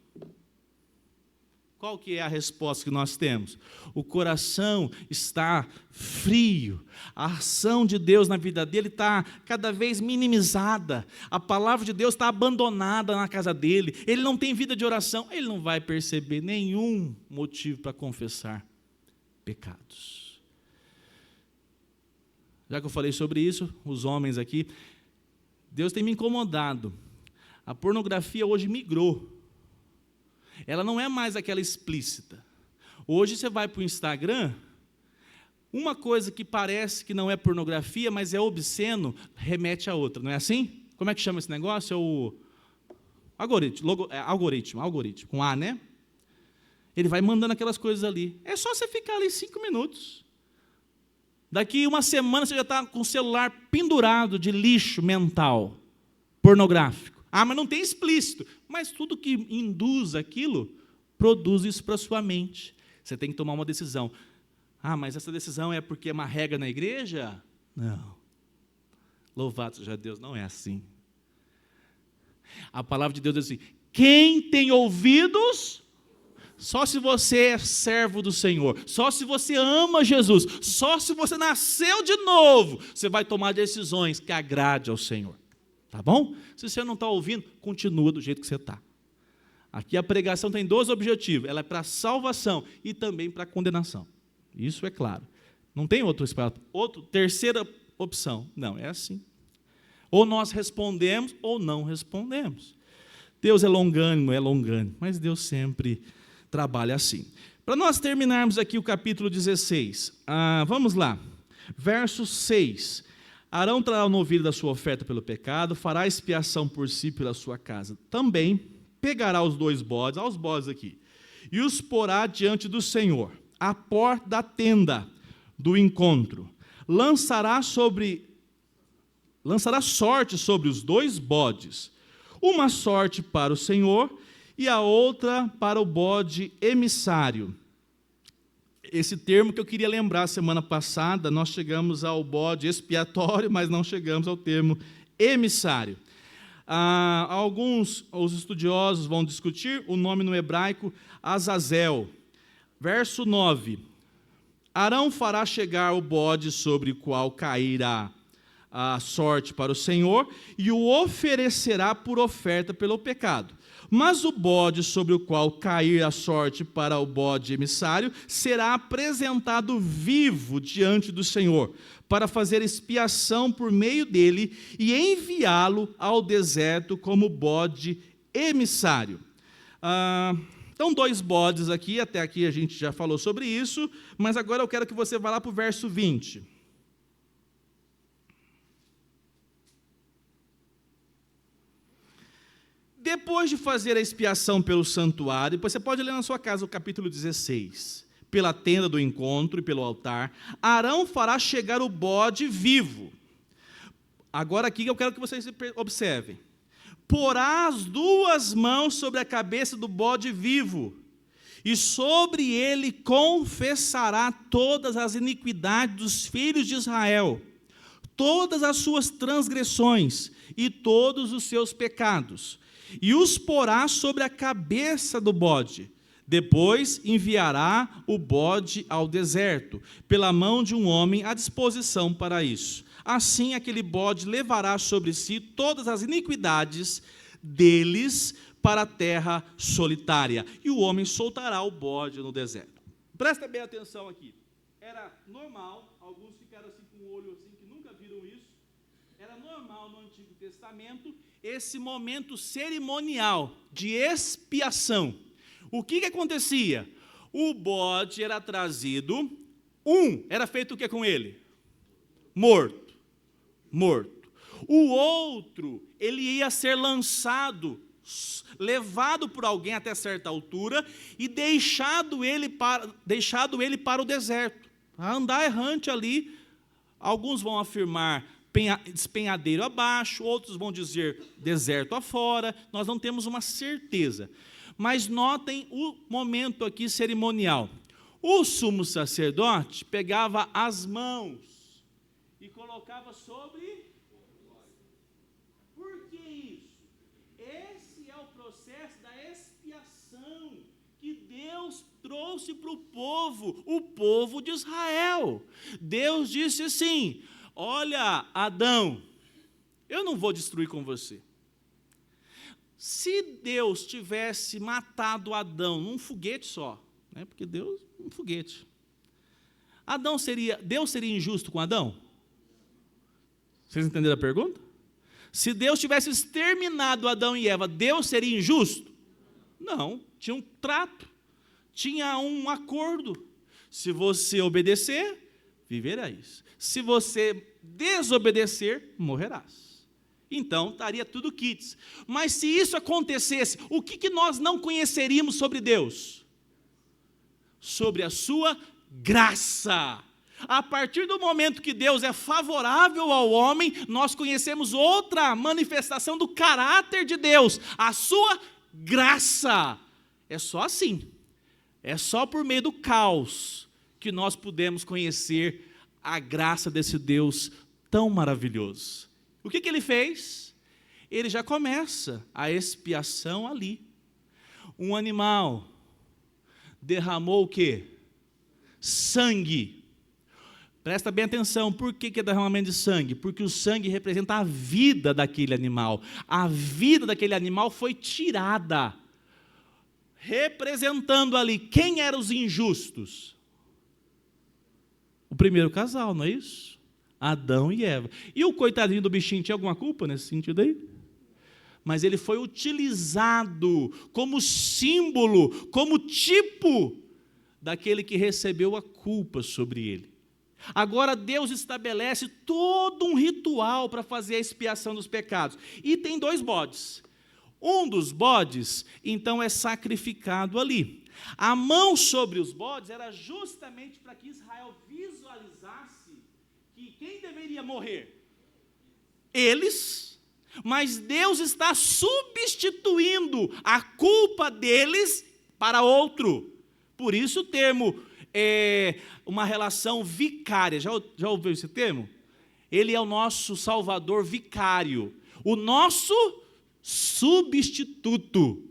Qual que é a resposta que nós temos? O coração está frio, a ação de Deus na vida dele está cada vez minimizada, a palavra de Deus está abandonada na casa dele, ele não tem vida de oração, ele não vai perceber nenhum motivo para confessar pecados. Já que eu falei sobre isso, os homens aqui, Deus tem me incomodado, a pornografia hoje migrou. Ela não é mais aquela explícita. Hoje você vai para o Instagram, uma coisa que parece que não é pornografia, mas é obsceno, remete a outra, não é assim? Como é que chama esse negócio? É o algoritmo, com A, né? Ele vai mandando aquelas coisas ali. É só você ficar ali 5 minutos. Daqui uma semana você já está com o celular pendurado de lixo mental, pornográfico. Ah, mas não tem explícito. Mas tudo que induz aquilo, produz isso para a sua mente. Você tem que tomar uma decisão. Ah, mas essa decisão é porque é uma regra na igreja? Não. Louvado seja Deus, não é assim. A palavra de Deus diz assim, quem tem ouvidos, só se você é servo do Senhor, só se você ama Jesus, só se você nasceu de novo, você vai tomar decisões que agrade ao Senhor. Tá bom? Se você não está ouvindo, continua do jeito que você está. Aqui a pregação tem 2 objetivos. Ela é para salvação e também para condenação. Isso é claro. Não tem terceira opção. Não, é assim. Ou nós respondemos ou não respondemos. Deus é longânimo, mas Deus sempre trabalha assim. Para nós terminarmos aqui o capítulo 16, vamos lá. Verso 6. Arão trará o novilho da sua oferta pelo pecado, fará expiação por si e pela sua casa. Também pegará os 2 bodes, olha os bodes aqui, e os porá diante do Senhor, à porta da tenda do encontro. Lançará sorte sobre os 2 bodes, uma sorte para o Senhor e a outra para o bode emissário. Esse termo que eu queria lembrar semana passada, nós chegamos ao bode expiatório, mas não chegamos ao termo emissário. Os estudiosos vão discutir o nome no hebraico Azazel. Verso 9. Arão fará chegar o bode sobre o qual cairá a sorte para o Senhor e o oferecerá por oferta pelo pecado. Mas o bode sobre o qual cair a sorte para o bode emissário será apresentado vivo diante do Senhor, para fazer expiação por meio dele e enviá-lo ao deserto como bode emissário. Então, 2 bodes aqui, até aqui a gente já falou sobre isso, mas agora eu quero que você vá lá para o verso 20. Depois de fazer a expiação pelo santuário, depois você pode ler na sua casa o capítulo 16, pela tenda do encontro e pelo altar, Arão fará chegar o bode vivo. Agora aqui eu quero que vocês observem. Porá as 2 mãos sobre a cabeça do bode vivo, e sobre ele confessará todas as iniquidades dos filhos de Israel, todas as suas transgressões e todos os seus pecados, e os porá sobre a cabeça do bode. Depois enviará o bode ao deserto, pela mão de um homem à disposição para isso. Assim aquele bode levará sobre si todas as iniquidades deles para a terra solitária, e o homem soltará o bode no deserto. Presta bem atenção aqui. Era normal, alguns ficaram assim com o olho assim, que nunca viram isso. Era normal no Antigo Testamento esse momento cerimonial de expiação. O que acontecia? O bode era trazido, era feito o que com ele? Morto. O outro, ele ia ser lançado, levado por alguém até certa altura e deixado ele para o deserto, a andar errante ali. Alguns vão afirmar despenhadeiro abaixo, outros vão dizer deserto afora, nós não temos uma certeza. Mas notem o momento aqui cerimonial. O sumo sacerdote pegava as mãos e colocava sobre... Por que isso? Esse é o processo da expiação que Deus trouxe para o povo de Israel. Deus disse assim: olha, Adão, eu não vou destruir com você. Se Deus tivesse matado Adão num foguete só, né, porque Deus, um foguete, Deus seria injusto com Adão? Vocês entenderam a pergunta? Se Deus tivesse exterminado Adão e Eva, Deus seria injusto? Não, tinha um trato, tinha um acordo. Se você obedecer, viverás. Se você desobedecer, morrerás. Então, estaria tudo quites. Mas se isso acontecesse, o que nós não conheceríamos sobre Deus? Sobre a sua graça. A partir do momento que Deus é favorável ao homem, nós conhecemos outra manifestação do caráter de Deus, a sua graça. É só assim, é só por meio do caos que nós podemos conhecer a graça desse Deus tão maravilhoso. O que ele fez? Ele já começa a expiação ali. Um animal derramou o quê? Sangue. Presta bem atenção, por que é derramamento de sangue? Porque o sangue representa a vida daquele animal. A vida daquele animal foi tirada, representando ali quem eram os injustos. O primeiro casal, não é isso? Adão e Eva. E o coitadinho do bichinho tinha alguma culpa nesse sentido aí? Mas ele foi utilizado como símbolo, como tipo daquele que recebeu a culpa sobre ele. Agora Deus estabelece todo um ritual para fazer a expiação dos pecados. E tem 2 bodes. Um dos bodes, então, é sacrificado ali. A mão sobre os bodes era justamente para que Israel visualizasse que quem deveria morrer? Eles. Mas Deus está substituindo a culpa deles para outro. Por isso o termo é uma relação vicária. Já ouviu esse termo? Ele é o nosso Salvador vicário, o nosso substituto.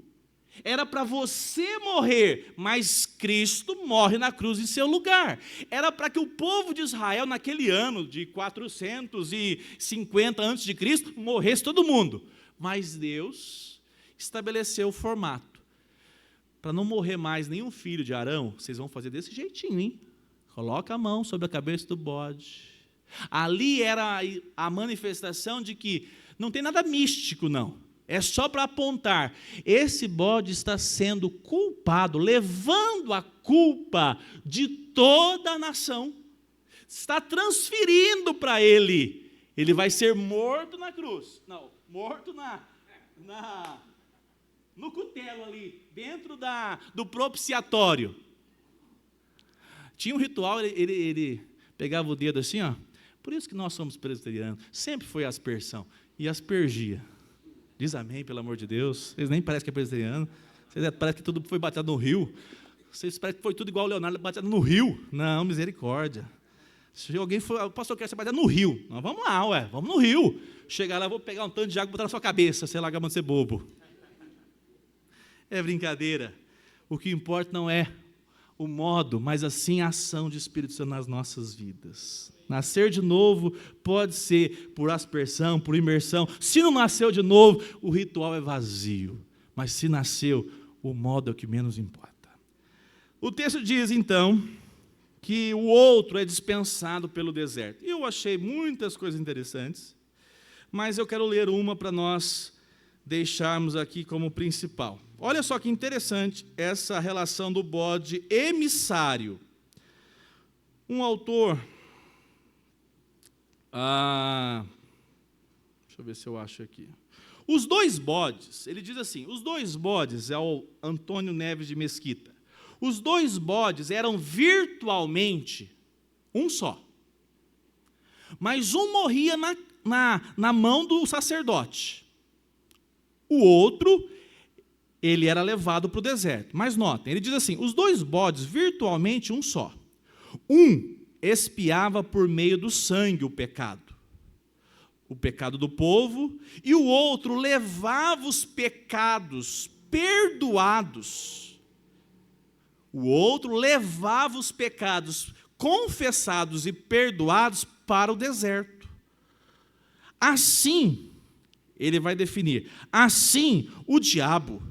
Era para você morrer, mas Cristo morre na cruz em seu lugar. Era para que o povo de Israel, naquele ano de 450 a.C., morresse todo mundo. Mas Deus estabeleceu o formato. Para não morrer mais nenhum filho de Arão, vocês vão fazer desse jeitinho, hein? Coloca a mão sobre a cabeça do bode. Ali era a manifestação de que não tem nada místico, não. É só para apontar, esse bode está sendo culpado, levando a culpa de toda a nação. Está transferindo para ele. Ele vai ser morto na cruz. Não, morto no cutelo ali, dentro do propiciatório. Tinha um ritual, ele pegava o dedo assim, ó, Por isso que nós somos presbiterianos. Sempre foi aspersão. E aspergia. Diz amém, pelo amor de Deus. Vocês nem parecem que é presbiteriano. Vocês parecem que tudo foi bateado no rio. Vocês parecem que foi tudo igual o Leonardo, bateado no rio. Não, misericórdia. Se alguém for, o pastor quer ser bateado no rio. Nós vamos lá, vamos no rio. Chegar lá, vou pegar um tanto de água e botar na sua cabeça. Sei lá, acabando de ser bobo. É brincadeira. O que importa não é o modo, mas assim a ação de Espírito Santo nas nossas vidas. Nascer de novo pode ser por aspersão, por imersão. Se não nasceu de novo, o ritual é vazio. Mas se nasceu, o modo é o que menos importa. O texto diz, então, que o outro é dispensado pelo deserto. E eu achei muitas coisas interessantes, mas eu quero ler uma para nós deixarmos aqui como principal. Olha só que interessante essa relação do bode emissário. Um autor, deixa eu ver se eu acho aqui. Os dois bodes, ele diz assim, os dois bodes, é o Antônio Neves de Mesquita, os dois bodes eram virtualmente um só. Mas um morria na mão do sacerdote. O outro, ele era levado para o deserto. Mas notem, ele diz assim, os dois bodes, virtualmente um só. Um expiava por meio do sangue o pecado do povo, e o outro levava os pecados perdoados. O outro levava os pecados confessados e perdoados para o deserto. Assim, ele vai definir, assim o diabo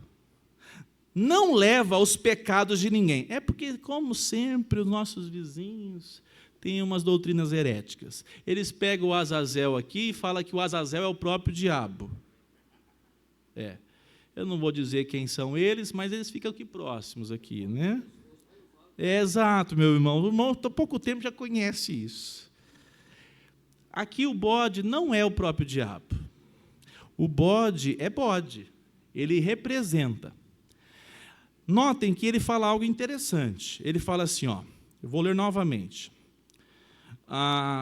não leva os pecados de ninguém. É porque, como sempre, os nossos vizinhos têm umas doutrinas heréticas. Eles pegam o Azazel aqui e falam que o Azazel é o próprio diabo. Eu não vou dizer quem são eles, mas eles ficam aqui próximos aqui, né? É exato, meu irmão. O irmão, há pouco tempo, já conhece isso. Aqui o bode não é o próprio diabo. O bode é bode. Ele representa. Notem que ele fala algo interessante. Ele fala assim, eu vou ler novamente.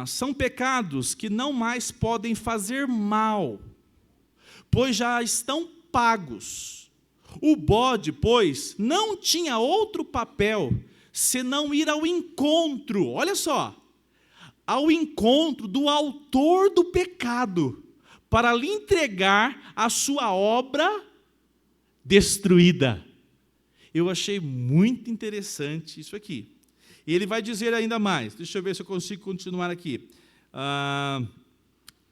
São pecados que não mais podem fazer mal, pois já estão pagos. O bode, pois, não tinha outro papel senão ir ao encontro, olha só, ao encontro do autor do pecado, para lhe entregar a sua obra destruída. Eu achei muito interessante isso aqui. E ele vai dizer ainda mais. Deixa eu ver se eu consigo continuar aqui.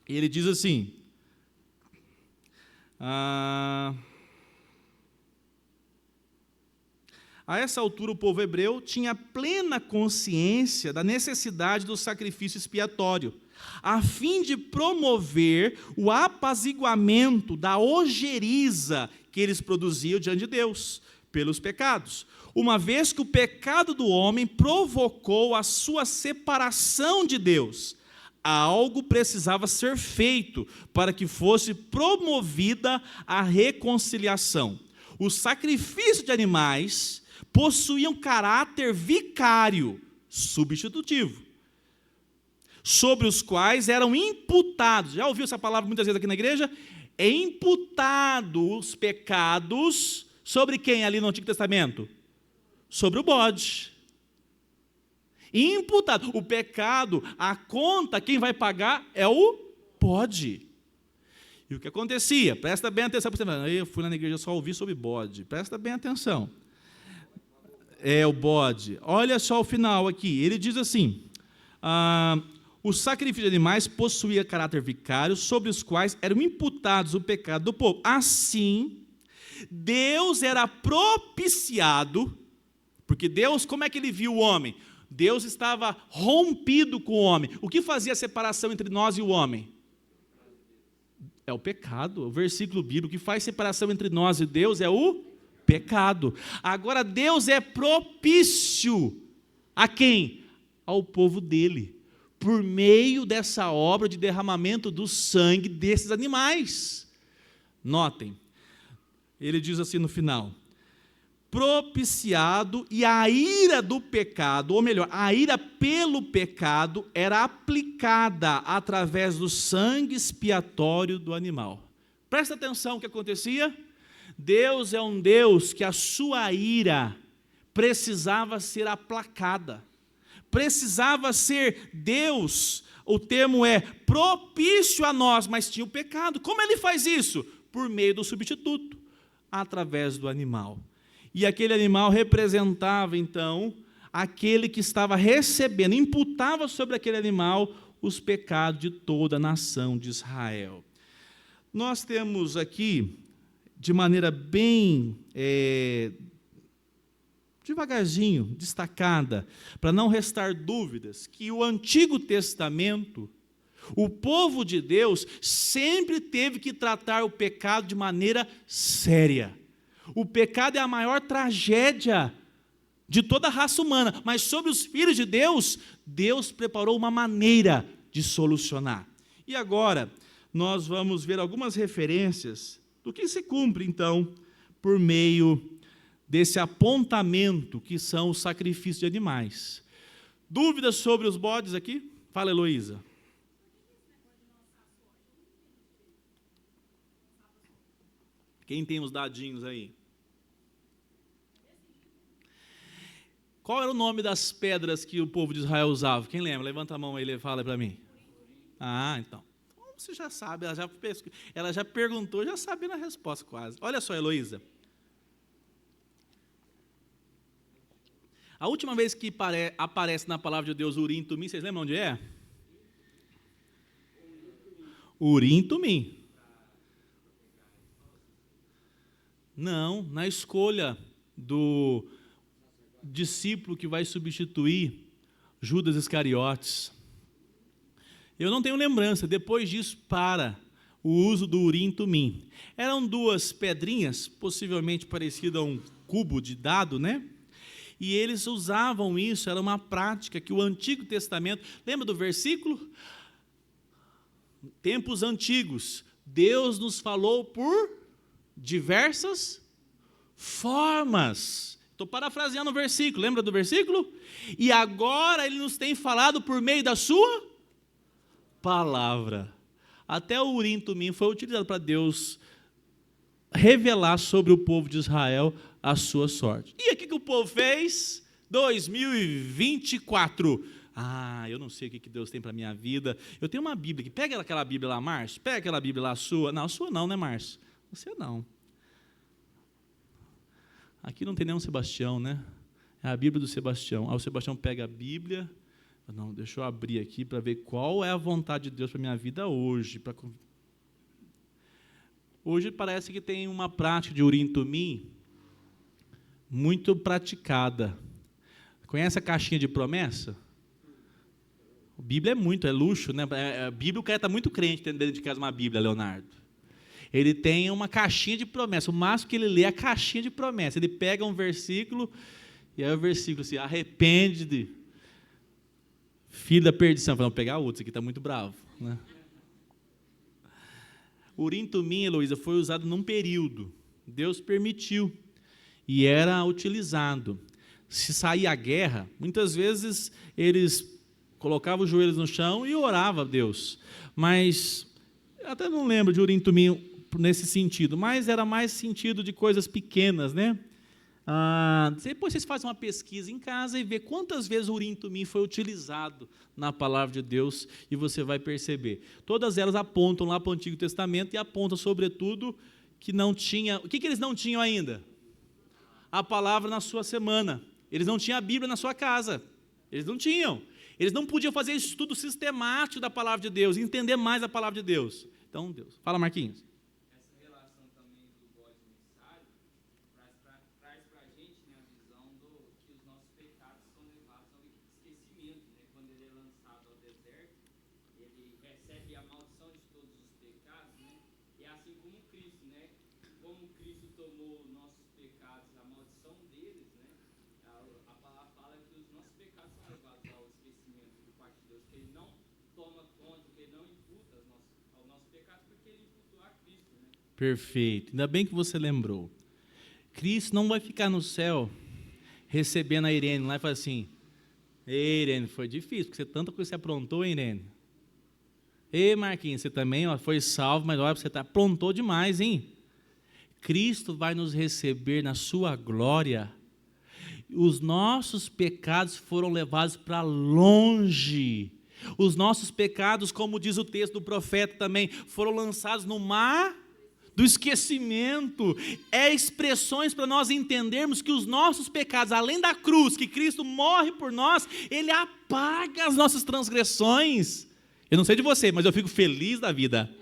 Ele diz assim. A essa altura, o povo hebreu tinha plena consciência da necessidade do sacrifício expiatório, a fim de promover o apaziguamento da ojeriza que eles produziam diante de Deus, pelos pecados. Uma vez que o pecado do homem provocou a sua separação de Deus, algo precisava ser feito para que fosse promovida a reconciliação. O sacrifício de animais possuía um caráter vicário, substitutivo, sobre os quais eram imputados. Já ouviu essa palavra muitas vezes aqui na igreja? É imputado os pecados sobre quem ali no Antigo Testamento? Sobre o bode. Imputado. O pecado, a conta, quem vai pagar é o bode. E o que acontecia? Presta bem atenção. Eu fui na igreja só ouvi sobre bode. Presta bem atenção. É o bode. Olha só o final aqui. Ele diz assim, o sacrifício de animais possuía caráter vicário, sobre os quais eram imputados o pecado do povo. Assim, Deus era propiciado, porque Deus, como é que ele viu o homem? Deus estava rompido com o homem. O que fazia a separação entre nós e o homem? É o pecado. O versículo bíblico, o que faz separação entre nós e Deus é o pecado. Agora, Deus é propício a quem? Ao povo dele, por meio dessa obra de derramamento do sangue desses animais. Notem, ele diz assim no final, propiciado, e a ira do pecado, ou melhor, a ira pelo pecado era aplicada através do sangue expiatório do animal. Presta atenção o que acontecia. Deus é um Deus que a sua ira precisava ser aplacada, precisava ser Deus, o termo é propício a nós, mas tinha o pecado. Como ele faz isso? Por meio do substituto, através do animal. E aquele animal representava, então, aquele que estava recebendo, imputava sobre aquele animal os pecados de toda a nação de Israel. Nós temos aqui, de maneira bem devagarzinho, destacada, para não restar dúvidas, que o Antigo Testamento, o povo de Deus sempre teve que tratar o pecado de maneira séria. O pecado é a maior tragédia de toda a raça humana, mas sobre os filhos de Deus, Deus preparou uma maneira de solucionar. E agora, nós vamos ver algumas referências do que se cumpre, então, por meio desse apontamento que são os sacrifícios de animais. Dúvidas sobre os bodes aqui? Fala, Heloísa. Quem tem os dadinhos aí? Qual era o nome das pedras que o povo de Israel usava? Quem lembra? Levanta a mão aí e fala para mim. Ah, então. Você já sabe, ela já perguntou, já sabe a resposta quase. Olha só, Heloísa. A última vez que aparece na palavra de Deus Urim e Tumim, vocês lembram onde é? Urim e Tumim. Não, na escolha do discípulo que vai substituir Judas Iscariotes. Eu não tenho lembrança, depois disso, para o uso do Urim e Tumim. Eram duas pedrinhas, possivelmente parecidas a um cubo de dado, né? E eles usavam isso, era uma prática que o Antigo Testamento, lembra do versículo? Tempos antigos, Deus nos falou por diversas formas. Estou parafraseando o versículo, lembra do versículo? E agora Ele nos tem falado por meio da sua palavra. Até o Urim e Tumim foi utilizado para Deus revelar sobre o povo de Israel a sua sorte. E o que o povo fez? 2024. Eu não sei o que Deus tem para a minha vida. Eu tenho uma Bíblia aqui. Pega aquela Bíblia lá, Márcio. Pega aquela Bíblia lá, sua. Não, a sua não, né, Márcio? Você não. Aqui não tem nenhum Sebastião, né? É a Bíblia do Sebastião. O Sebastião pega a Bíblia. Não, deixa eu abrir aqui para ver qual é a vontade de Deus para a minha vida hoje. Hoje parece que tem uma prática de Urim e Tumim muito praticada. Conhece a caixinha de promessa? A Bíblia é luxo, né? A Bíblia, o cara está muito crente dentro de casa uma Bíblia, Leonardo. Ele tem uma caixinha de promessa. O máximo que ele lê é a caixinha de promessa. Ele pega um versículo, e aí o versículo assim, arrepende-te, filho da perdição. Vamos pegar outro, isso aqui está muito bravo, né? Urim e Tumim, Heloísa, foi usado num período. Deus permitiu. E era utilizado. Se saía a guerra, muitas vezes eles colocavam os joelhos no chão e oravam a Deus. Mas, eu até não lembro de Urim e Tumim nesse sentido, mas era mais sentido de coisas pequenas, né? Depois vocês fazem uma pesquisa em casa e vê quantas vezes o Urim e Tumim foi utilizado na palavra de Deus e você vai perceber. Todas elas apontam lá para o Antigo Testamento e apontam, sobretudo, que não tinha... O que eles não tinham ainda? A palavra na sua semana. Eles não tinham a Bíblia na sua casa. Eles não tinham. Eles não podiam fazer estudo sistemático da palavra de Deus, entender mais a palavra de Deus. Então, Deus. Fala, Marquinhos. Perfeito. Ainda bem que você lembrou. Cristo não vai ficar no céu recebendo a Irene lá e falar assim: ei, Irene, foi difícil, porque tanta coisa você aprontou, Irene. Ei, Marquinhos, você também foi salvo, mas olha, você aprontou demais, hein? Cristo vai nos receber na sua glória. Os nossos pecados foram levados para longe. Os nossos pecados, como diz o texto do profeta também, foram lançados no mar do esquecimento. É expressões para nós entendermos que os nossos pecados, além da cruz, que Cristo morre por nós, Ele apaga as nossas transgressões. Eu não sei de você, mas eu fico feliz da vida.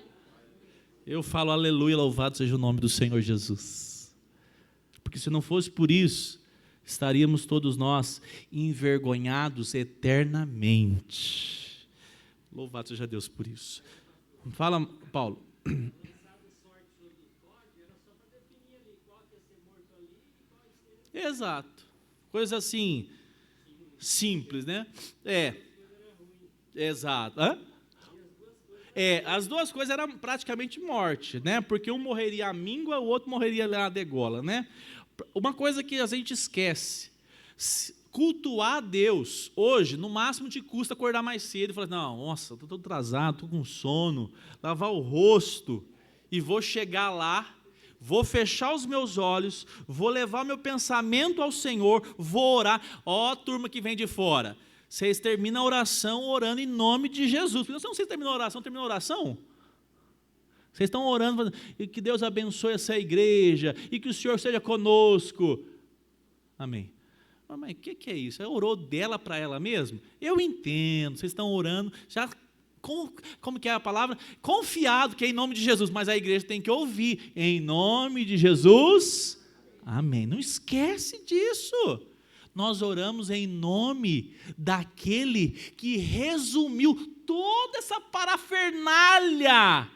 Eu falo aleluia, louvado seja o nome do Senhor Jesus. Porque se não fosse por isso, estaríamos todos nós envergonhados eternamente. Louvado seja Deus por isso. Fala, Paulo. Exato. Coisa assim, simples, né? Exato. Hã? As duas coisas eram praticamente morte, né? Porque um morreria à míngua, o outro morreria à degola, né? Uma coisa que a gente esquece: cultuar a Deus hoje, no máximo te custa acordar mais cedo e falar: não, nossa, estou todo atrasado, estou com sono, lavar o rosto, e vou chegar lá, vou fechar os meus olhos, vou levar meu pensamento ao Senhor, vou orar. Ó, turma que vem de fora, vocês terminam a oração orando em nome de Jesus. Porque não sei se terminou a oração, terminou a oração? Vocês estão orando, e que Deus abençoe essa igreja, e que o Senhor seja conosco. Amém. Mas o que é isso? Ela orou dela para ela mesma? Eu entendo, vocês estão orando, já, como que é a palavra? Confiado que é em nome de Jesus, mas a igreja tem que ouvir, em nome de Jesus, amém. Não esquece disso. Nós oramos em nome daquele que resumiu toda essa parafernália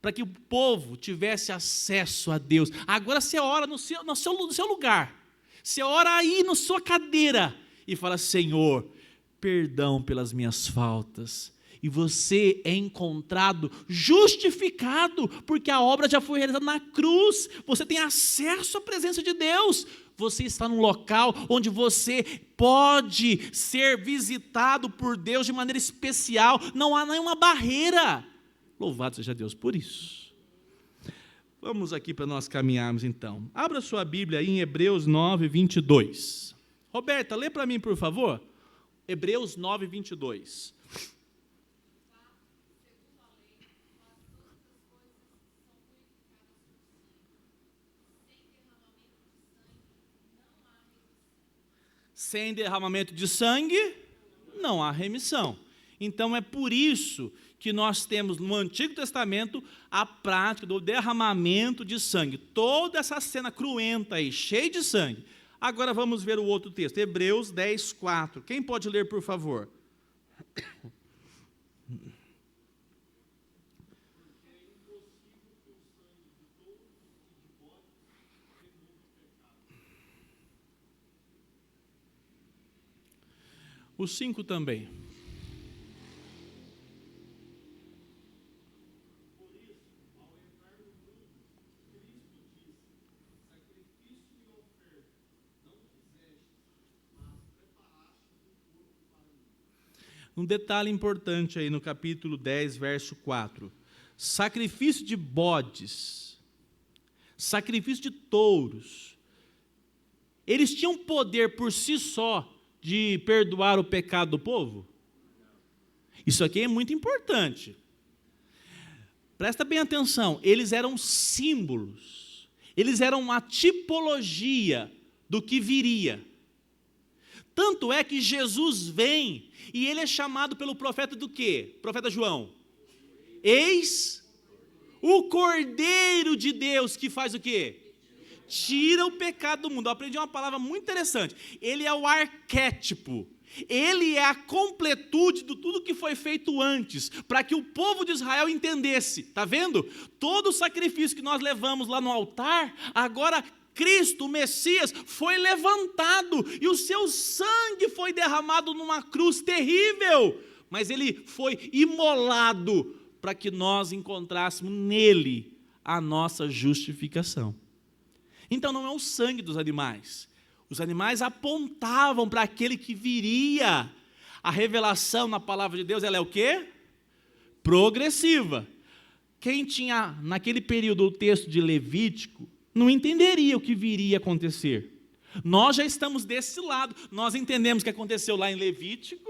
para que o povo tivesse acesso a Deus. Agora você ora no seu lugar, você ora aí na sua cadeira e fala: Senhor, perdão pelas minhas faltas. E você é encontrado justificado, porque a obra já foi realizada na cruz. Você tem acesso à presença de Deus. Você está num local onde você pode ser visitado por Deus de maneira especial. Não há nenhuma barreira. Louvado seja Deus por isso. Vamos aqui para nós caminharmos então. Abra sua Bíblia aí em Hebreus 9, 22. Roberta, lê para mim, por favor. Hebreus 9, 22. Sem derramamento de sangue, não há remissão. Então é por isso que nós temos no Antigo Testamento a prática do derramamento de sangue. Toda essa cena cruenta aí, cheia de sangue. Agora vamos ver o outro texto, Hebreus 10, 4. Quem pode ler, por favor? O 5 também. Um detalhe importante aí no capítulo 10, verso 4. Sacrifício de bodes, sacrifício de touros, eles tinham poder por si só de perdoar o pecado do povo? Isso aqui é muito importante. Presta bem atenção, eles eram símbolos, eles eram uma tipologia do que viria. Tanto é que Jesus vem e ele é chamado pelo profeta do quê? Profeta João. Eis o Cordeiro de Deus que faz o quê? Tira o pecado do mundo. Eu aprendi uma palavra muito interessante. Ele é o arquétipo. Ele é a completude de tudo que foi feito antes, para que o povo de Israel entendesse. Está vendo? Todo o sacrifício que nós levamos lá no altar, agora Cristo, o Messias, foi levantado e o seu sangue foi derramado numa cruz terrível, mas ele foi imolado para que nós encontrássemos nele a nossa justificação. Então não é o sangue dos animais. Os animais apontavam para aquele que viria. A revelação na palavra de Deus, ela é o quê? Progressiva. Quem tinha, naquele período, o texto de Levítico, não entenderia o que viria a acontecer. Nós já estamos desse lado. Nós entendemos o que aconteceu lá em Levítico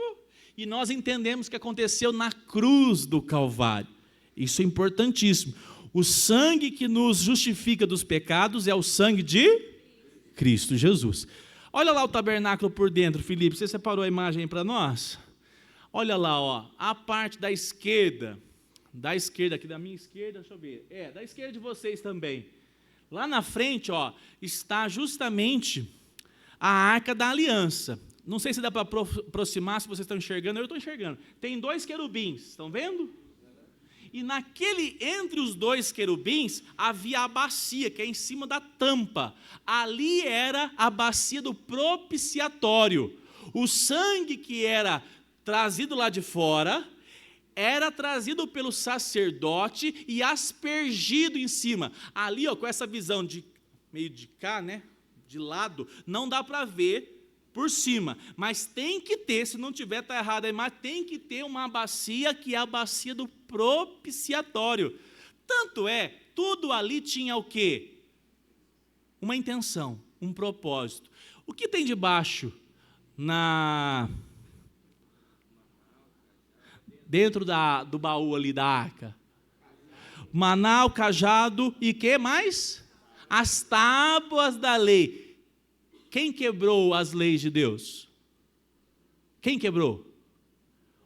e nós entendemos o que aconteceu na cruz do Calvário. Isso é importantíssimo. O sangue que nos justifica dos pecados é o sangue de Cristo Jesus. Olha lá o tabernáculo por dentro, Felipe. Você separou a imagem aí para nós? Olha lá, ó, a parte da esquerda, aqui da minha esquerda, deixa eu ver. Da esquerda de vocês também. Lá na frente, ó, está justamente a Arca da Aliança. Não sei se dá para aproximar, se vocês estão enxergando, eu estou enxergando. Tem 2 querubins, estão vendo? E entre os 2 querubins, havia a bacia, que é em cima da tampa. Ali era a bacia do propiciatório. O sangue que era trazido lá de fora, era trazido pelo sacerdote e aspergido em cima. Ali, ó, com essa visão de meio de cá, né, de lado, não dá para ver por cima, mas tem que ter, se não tiver, está errado aí, mas tem que ter uma bacia que é a bacia do propiciatório. Tanto é, tudo ali tinha o quê? Uma intenção, um propósito. O que tem debaixo dentro do baú ali da arca? Maná, o cajado e que mais? As tábuas da lei. Quem quebrou as leis de Deus? Quem quebrou?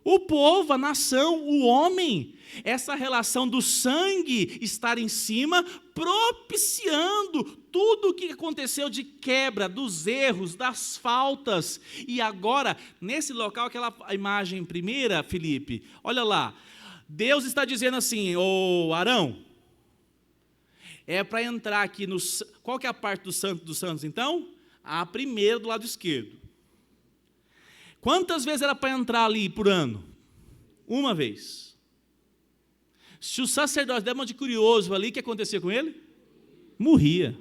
O povo, a nação, o homem. Essa relação do sangue estar em cima, propiciando tudo o que aconteceu de quebra, dos erros, das faltas. E agora, nesse local, aquela imagem primeira, Felipe, olha lá. Deus está dizendo assim, ô Arão, é para entrar aqui no... Qual que é a parte do Santo dos Santos, então? A primeira do lado esquerdo. Quantas vezes era para entrar ali por ano? Uma vez. Se o sacerdote der uma de curioso ali, o que acontecia com ele? Morria.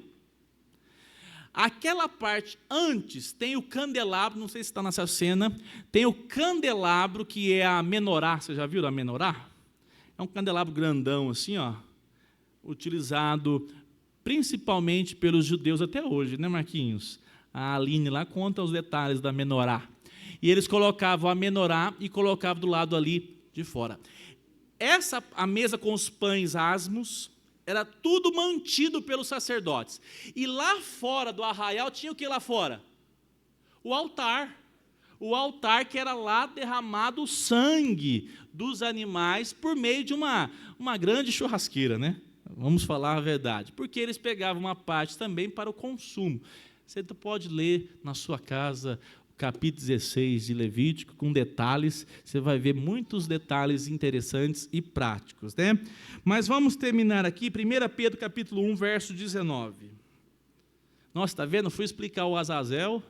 Aquela parte antes tem o candelabro, não sei se está nessa cena, tem o candelabro que é a menorá, você já viu a menorá? É um candelabro grandão assim, ó, utilizado principalmente pelos judeus até hoje, né, Marquinhos? A Aline lá conta os detalhes da menorá. E eles colocavam a menorá e colocavam do lado ali de fora. A mesa com os pães asmos, era tudo mantido pelos sacerdotes. E lá fora do arraial tinha o que lá fora? O altar. O altar que era lá derramado o sangue dos animais por meio de uma grande churrasqueira, né? Vamos falar a verdade. Porque eles pegavam uma parte também para o consumo. Você pode ler na sua casa o capítulo 16 de Levítico, com detalhes, você vai ver muitos detalhes interessantes e práticos, né? Mas vamos terminar aqui, 1 Pedro capítulo 1, verso 19. Nossa, está vendo? Fui explicar o Azazel,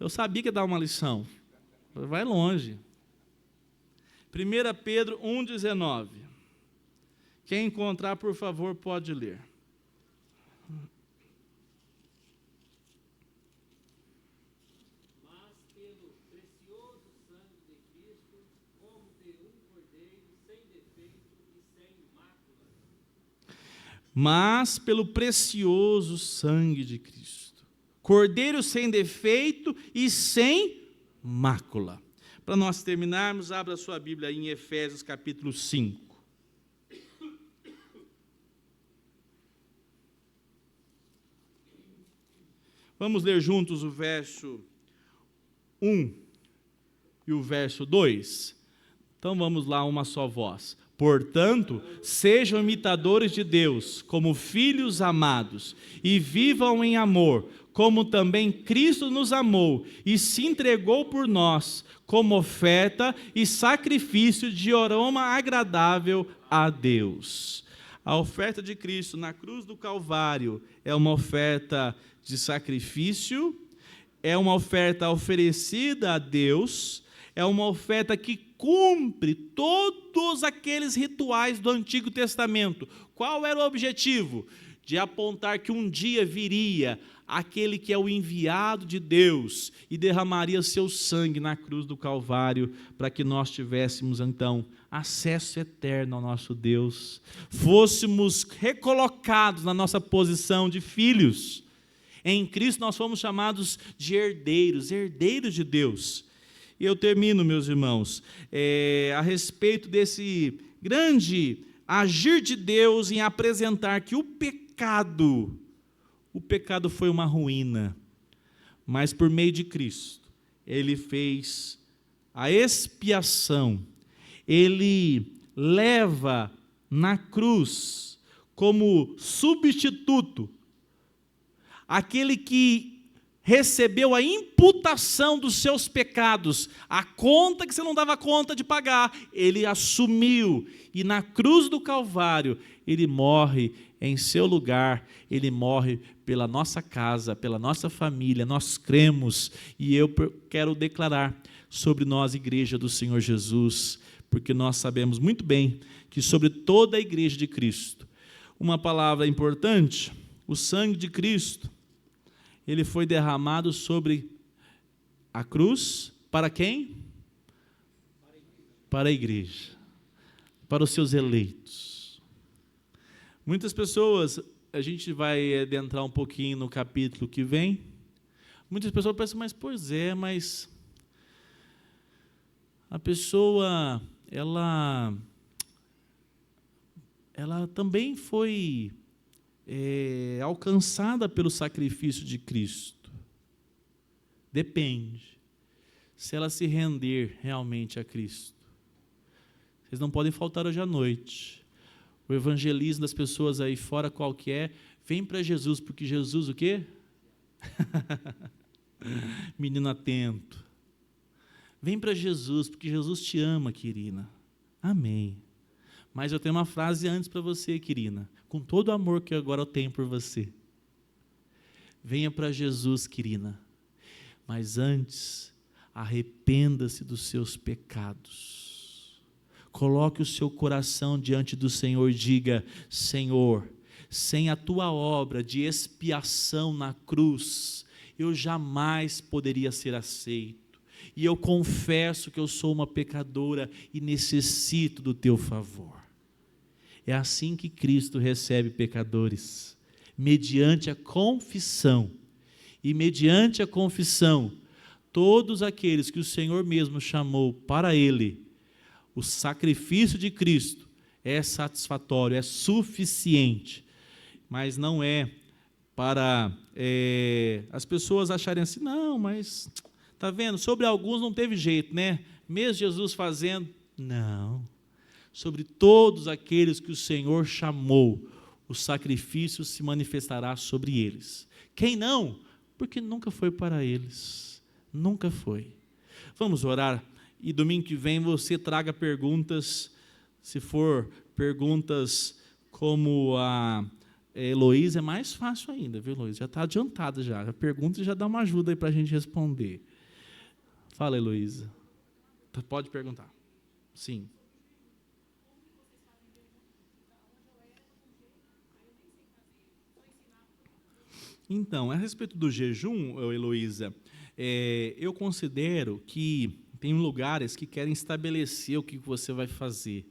eu sabia que ia dar uma lição. Vai longe. 1 Pedro 1, 19. Quem encontrar, por favor, pode ler. Mas pelo precioso sangue de Cristo, Cordeiro sem defeito e sem mácula. Para nós terminarmos, abra sua Bíblia aí em Efésios capítulo 5. Vamos ler juntos o verso 1 e o verso 2. Então vamos lá, uma só voz. Portanto, sejam imitadores de Deus, como filhos amados, e vivam em amor, como também Cristo nos amou e se entregou por nós, como oferta e sacrifício de aroma agradável a Deus. A oferta de Cristo na cruz do Calvário é uma oferta de sacrifício, é uma oferta oferecida a Deus, é uma oferta que cumpre todos aqueles rituais do Antigo Testamento. Qual era o objetivo? de apontar que um dia viria aquele que é o enviado de Deus e derramaria seu sangue na cruz do Calvário para que nós tivéssemos então acesso eterno ao nosso Deus, fôssemos recolocados na nossa posição de filhos. Em Cristo nós fomos chamados de herdeiros, herdeiros de Deus. E eu termino, meus irmãos, a respeito desse grande agir de Deus em apresentar que o pecado foi uma ruína, mas por meio de Cristo, Ele fez a expiação, Ele leva na cruz como substituto aquele que recebeu a imputação dos seus pecados, a conta que você não dava conta de pagar, Ele assumiu, e na cruz do Calvário, Ele morre em seu lugar, Ele morre pela nossa casa, pela nossa família, nós cremos, e eu quero declarar sobre nós, igreja do Senhor Jesus, porque nós sabemos muito bem que sobre toda a igreja de Cristo, uma palavra importante, o sangue de Cristo, Ele foi derramado sobre a cruz, para quem? Para a igreja, para os seus eleitos. Muitas pessoas, a gente vai adentrar um pouquinho no capítulo que vem, muitas pessoas pensam, mas a pessoa, ela também foi alcançada pelo sacrifício de Cristo. Depende, se ela se render realmente a Cristo. Vocês não podem faltar hoje à noite. O evangelismo das pessoas aí fora qualquer, vem para Jesus, porque Jesus o quê? Menino atento. Vem para Jesus, porque Jesus te ama, querida. Amém. Mas eu tenho uma frase antes para você, querida, com todo o amor que agora eu tenho por você. Venha para Jesus, querida, mas antes, arrependa-se dos seus pecados. Coloque o seu coração diante do Senhor e diga, Senhor, sem a tua obra de expiação na cruz, eu jamais poderia ser aceito. E eu confesso que eu sou uma pecadora e necessito do teu favor. É assim que Cristo recebe pecadores, mediante a confissão. E mediante a confissão, todos aqueles que o Senhor mesmo chamou para Ele, o sacrifício de Cristo é satisfatório, é suficiente, mas não é para as pessoas acharem assim, não, mas está vendo, sobre alguns não teve jeito, né? Mesmo Jesus fazendo, não. Sobre todos aqueles que o Senhor chamou, o sacrifício se manifestará sobre eles. Quem não? Porque nunca foi para eles, nunca foi. Vamos orar, e domingo que vem você traga perguntas, se for perguntas como a Heloísa, é mais fácil ainda, viu, Heloísa? Já está adiantada já, a pergunta já dá uma ajuda aí para a gente responder. Fala, Heloísa. Pode perguntar. Sim. Então, a respeito do jejum, Heloísa, eu considero que tem lugares que querem estabelecer o que você vai fazer.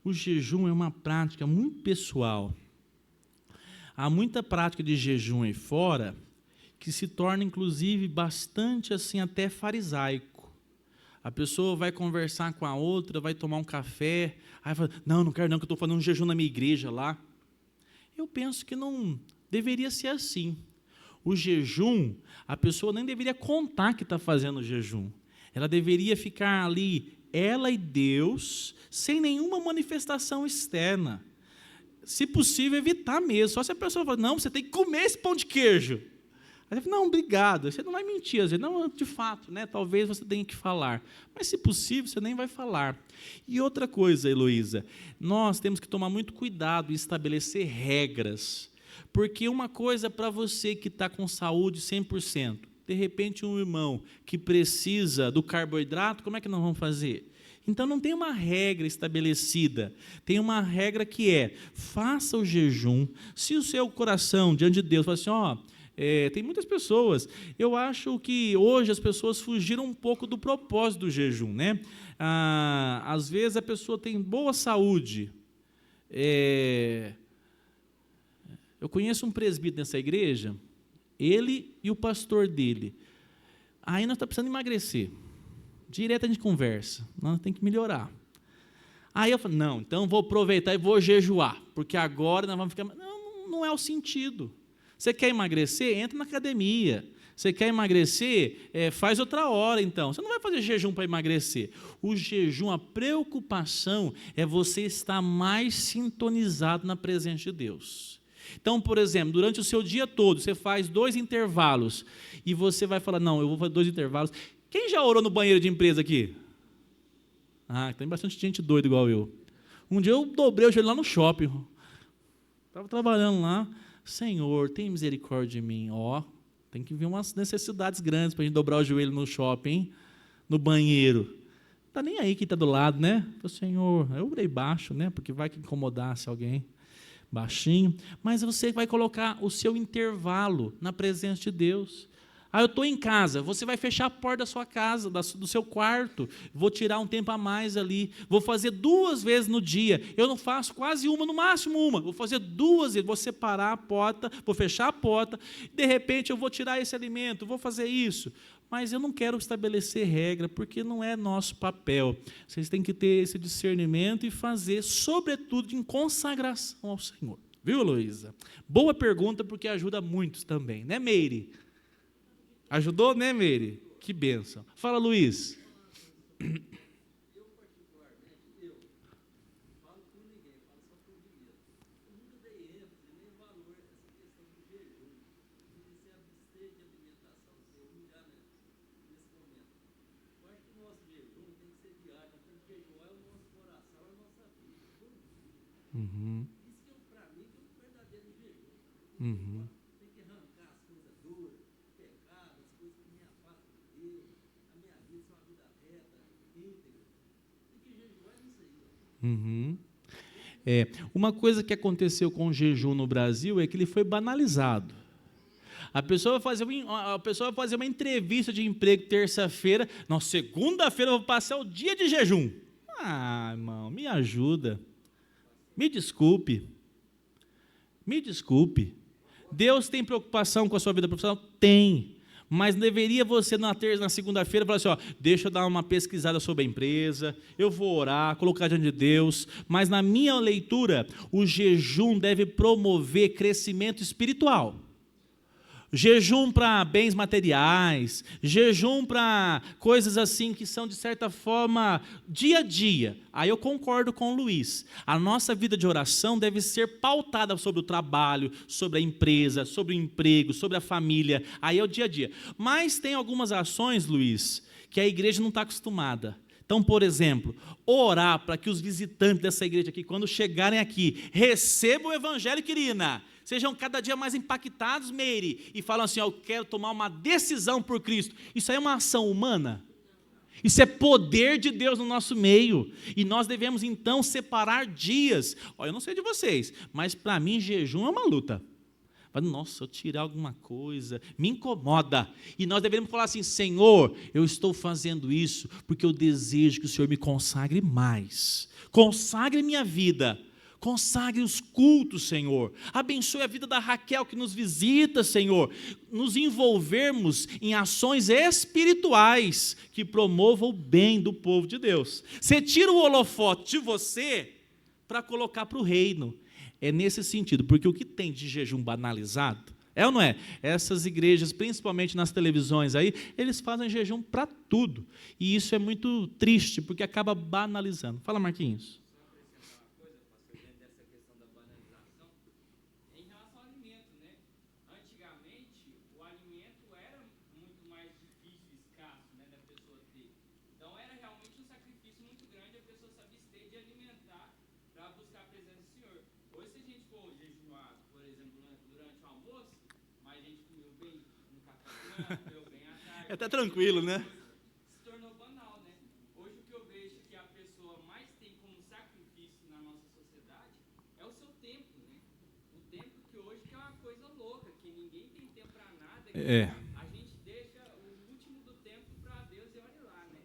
O jejum é uma prática muito pessoal. Há muita prática de jejum aí fora que se torna, inclusive, bastante assim, até farisaico. A pessoa vai conversar com a outra, vai tomar um café, aí fala, não quero não, que eu estou fazendo um jejum na minha igreja lá. Eu penso que não deveria ser assim. O jejum, a pessoa nem deveria contar que está fazendo o jejum. Ela deveria ficar ali, ela e Deus, sem nenhuma manifestação externa. Se possível, evitar mesmo. Só se a pessoa fala, não, você tem que comer esse pão de queijo. Aí você fala, não, obrigado. Você não vai mentir. Às vezes, não, de fato, né, talvez você tenha que falar. Mas, se possível, você nem vai falar. E outra coisa, Heloísa, nós temos que tomar muito cuidado em estabelecer regras. Porque uma coisa para você que está com saúde 100%, de repente um irmão que precisa do carboidrato, como é que nós vamos fazer? Então não tem uma regra estabelecida, tem uma regra que é, faça o jejum, se o seu coração diante de Deus fala assim, tem muitas pessoas, eu acho que hoje as pessoas fugiram um pouco do propósito do jejum, né? Às vezes a pessoa tem boa saúde, eu conheço um presbítero nessa igreja, ele e o pastor dele, aí nós estamos precisando emagrecer, direto a gente conversa, nós temos que melhorar. Aí eu falo, não, então vou aproveitar e vou jejuar, porque agora nós vamos ficar... Não é o sentido. Você quer emagrecer? Entra na academia. Você quer emagrecer? Faz outra hora, então. Você não vai fazer jejum para emagrecer. O jejum, a preocupação é você estar mais sintonizado na presença de Deus. Então, por exemplo, durante o seu dia todo, você faz 2 intervalos, e você vai falar, não, eu vou fazer 2 intervalos. Quem já orou no banheiro de empresa aqui? Tem bastante gente doida igual eu. Um dia eu dobrei o joelho lá no shopping. Estava trabalhando lá. Senhor, tem misericórdia de mim. Tem que vir umas necessidades grandes para a gente dobrar o joelho no shopping, no banheiro. Não está nem aí quem está do lado, né? Senhor, eu orei baixo, né? Porque vai que incomodasse alguém. Baixinho. Mas você vai colocar o seu intervalo na presença de Deus. Eu estou em casa, você vai fechar a porta da sua casa, do seu quarto, vou tirar um tempo a mais ali, vou fazer 2 vezes no dia, eu não faço quase uma, no máximo uma, vou fazer 2 vezes, vou separar a porta, vou fechar a porta, de repente eu vou tirar esse alimento, vou fazer isso, mas eu não quero estabelecer regra, porque não é nosso papel, vocês têm que ter esse discernimento e fazer, sobretudo, em consagração ao Senhor, viu, Luísa? Boa pergunta, porque ajuda muitos também, né, Meire? Ajudou, né, Meire? Que bênção. Fala, Luiz.
Eu, particularmente, falo por ninguém, falo só por mim mesmo. Eu nunca dei ênfase, nem valor a essa questão do jejum, de se abster de alimentação, se humilhar nesse momento. Eu acho que o nosso jejum tem que ser diário, nós temos que jejuar o nosso coração, a nossa vida, todo dia. Isso que, para mim, é um verdadeiro jejum. Tem que arrancar as coisas duras, pecado, as coisas que me afastam de Deus, a minha vida é uma vida reta, íntegra. Tem que jejuar nisso aí.
Uma coisa que aconteceu com o jejum no Brasil é que ele foi banalizado. A pessoa vai fazer uma entrevista de emprego terça-feira, não, segunda-feira eu vou passar o dia de jejum. Irmão, me ajuda. Me desculpe. Deus tem preocupação com a sua vida profissional? Tem. Mas deveria você, na segunda-feira, falar assim, deixa eu dar uma pesquisada sobre a empresa, eu vou orar, colocar diante de Deus, mas na minha leitura, o jejum deve promover crescimento espiritual. Jejum para bens materiais, jejum para coisas assim que são, de certa forma, dia a dia. Aí eu concordo com o Luiz. A nossa vida de oração deve ser pautada sobre o trabalho, sobre a empresa, sobre o emprego, sobre a família. Aí é o dia a dia. Mas tem algumas ações, Luiz, que a igreja não está acostumada. Então, por exemplo, orar para que os visitantes dessa igreja aqui, quando chegarem aqui, recebam o evangelho, querida. Sejam cada dia mais impactados, Meire, e falam assim, eu quero tomar uma decisão por Cristo. Isso aí é uma ação humana? Isso é poder de Deus no nosso meio. E nós devemos, então, separar dias. Eu não sei de vocês, mas para mim, jejum é uma luta. Nossa, eu tirar alguma coisa, me incomoda. E nós devemos falar assim, Senhor, eu estou fazendo isso porque eu desejo que o Senhor me consagre mais. Consagre minha vida. Consagre os cultos, Senhor. Abençoe a vida da Raquel que nos visita, Senhor. Nos envolvermos em ações espirituais que promovam o bem do povo de Deus. Você tira o holofote de você para colocar para o reino. É nesse sentido, porque o que tem de jejum banalizado, é ou não é? Essas igrejas, principalmente nas televisões aí, eles fazem jejum para tudo. E isso é muito triste, porque acaba banalizando. Fala, Marquinhos. É até tranquilo, né?
Se tornou banal, né? Hoje o que eu vejo é que a pessoa a gente deixa o último do tempo para Deus e olha lá, né?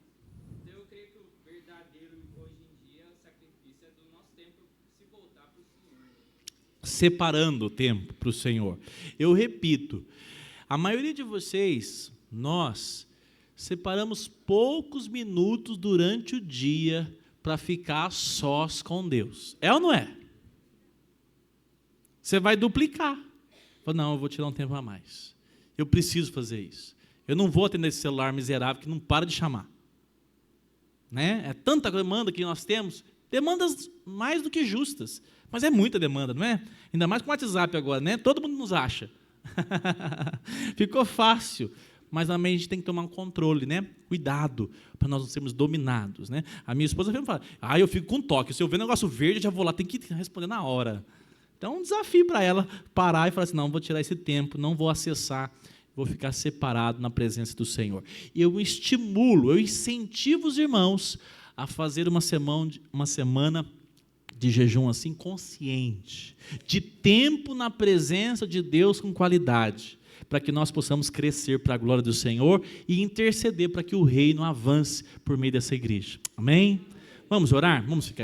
Então eu creio que o verdadeiro hoje em dia, o sacrifício é do nosso tempo se voltar para o Senhor. Né?
Separando o tempo para o Senhor. Eu repito, a maioria de vocês, nós separamos poucos minutos durante o dia para ficar a sós com Deus. É ou não é? Você vai duplicar. Fala, não, eu vou tirar um tempo a mais. Eu preciso fazer isso. Eu não vou atender esse celular miserável que não para de chamar. Né? É tanta demanda que nós temos, demandas mais do que justas. Mas é muita demanda, não é? Ainda mais com o WhatsApp agora, né? Todo mundo nos acha. Ficou fácil. Mas também a gente tem que tomar um controle, né? Cuidado, para nós não sermos dominados, né? A minha esposa sempre fala, eu fico com toque. Se eu ver um negócio verde, eu já vou lá, tem que responder na hora. Então, é um desafio para ela parar e falar assim, não, vou tirar esse tempo, não vou acessar, vou ficar separado na presença do Senhor. E eu estimulo, eu incentivo os irmãos a fazer uma semana de jejum assim, consciente, de tempo na presença de Deus com qualidade, para que nós possamos crescer para a glória do Senhor e interceder para que o reino avance por meio dessa igreja. Amém? Vamos orar? Vamos ficar